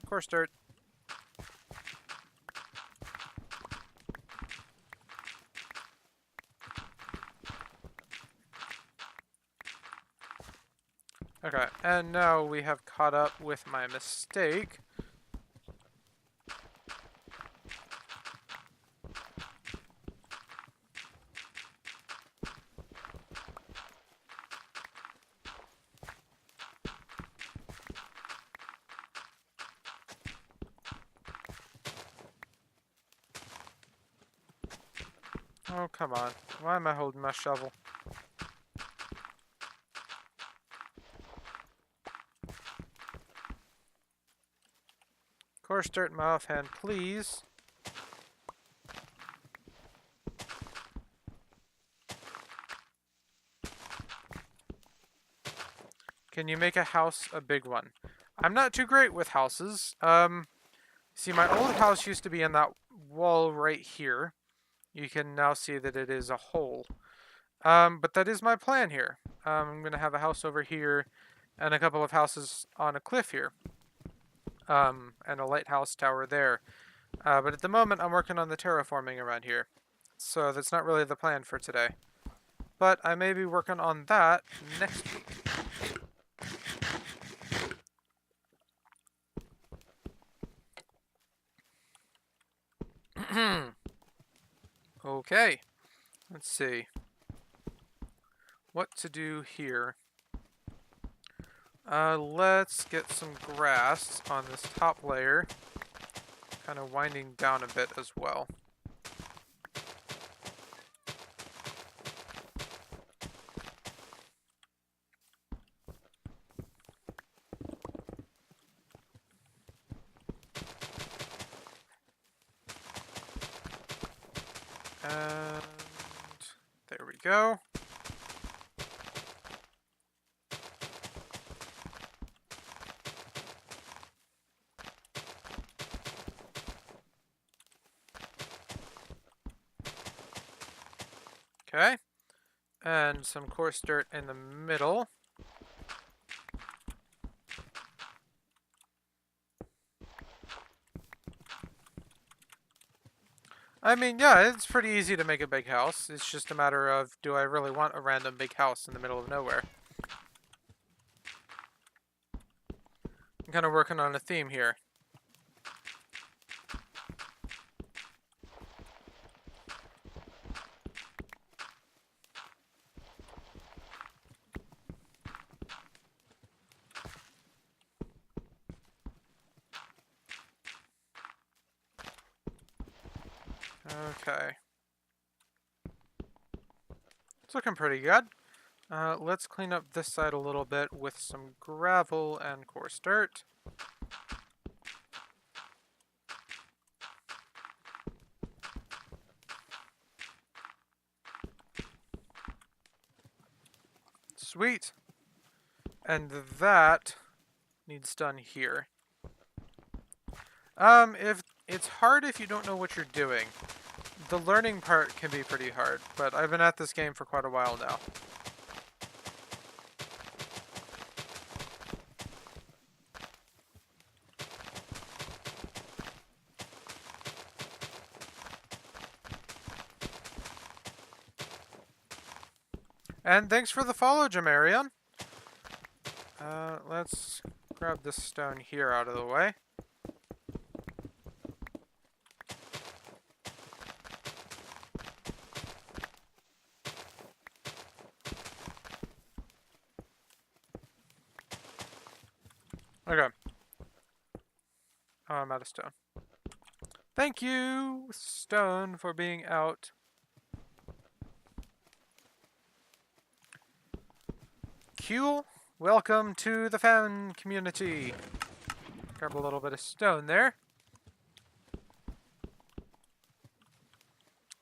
Coarse dirt. Okay, and now we have caught up with my mistake Oh, come on. Why am I holding my shovel? Coarse dirt in my offhand, please. Can you make a house a big one? I'm not too great with houses. See, my old house used to be in that wall right here. You can now see that it is a hole. But that is my plan here. I'm going to have a house over here and a couple of houses on a cliff here. And a lighthouse tower there. But at the moment, I'm working on the terraforming around here. So that's not really the plan for today. But I may be working on that next week. Okay. Let's see. What to do here. Let's get some grass on this top layer. Kind of winding down a bit as well. And there we go. Okay. And some coarse dirt in the middle. I mean, yeah, it's pretty easy to make a big house. It's just a matter of, do I really want a random big house in the middle of nowhere? I'm kind of working on a theme here. Okay. It's looking pretty good. Let's clean up this side a little bit with some gravel and coarse dirt. Sweet. And that needs done here. If it's hard if you don't know what you're doing. The learning part can be pretty hard, but I've been at this game for quite a while now. And thanks for the follow, Jamarion. Let's grab this stone here out of the way. Okay. Oh, I'm out of stone. Thank you, stone, for being out. Q, welcome to the fan community. Grab a little bit of stone there.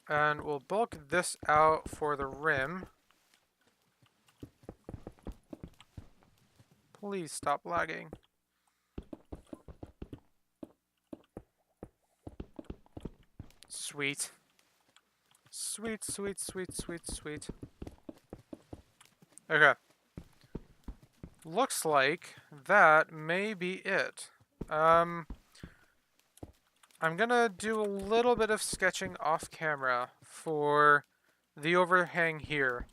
And we'll bulk this out for the rim. Please stop lagging. Sweet. Sweet, sweet, sweet, sweet, sweet. Okay. Looks like that may be it. I'm gonna do a little bit of sketching off camera for the overhang here.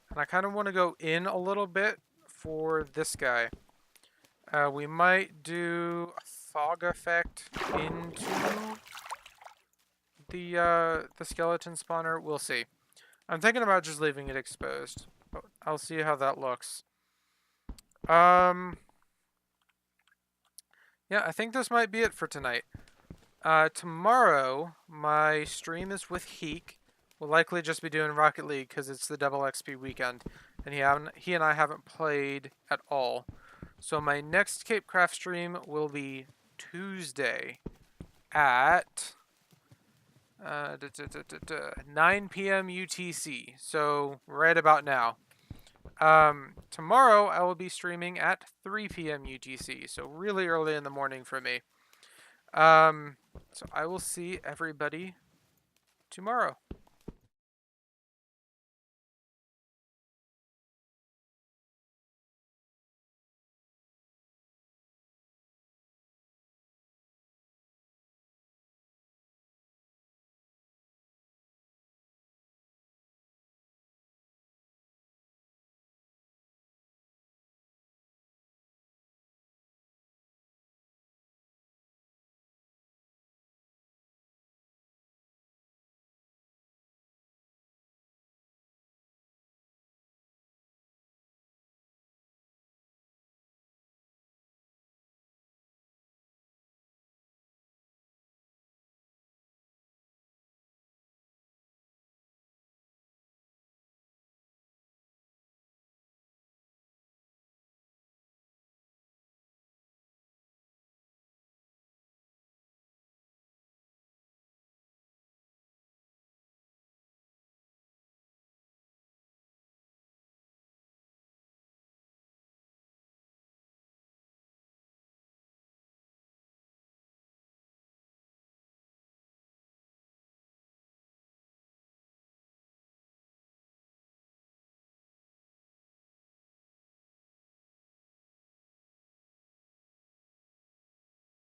And I kind of want to go in a little bit for this guy. We might do a fog effect into the skeleton spawner. We'll see. I'm thinking about just leaving it exposed. But I'll see how that looks. Yeah, I think this might be it for tonight. Tomorrow, my stream is with Heek. We'll likely just be doing Rocket League because it's the double XP weekend, and he and I haven't played at all. So my next capecraft stream will be Tuesday at 9 p.m. UTC. So right about now. Tomorrow I will be streaming at 3 p.m. UTC. So really early in the morning for me. So I will see everybody tomorrow.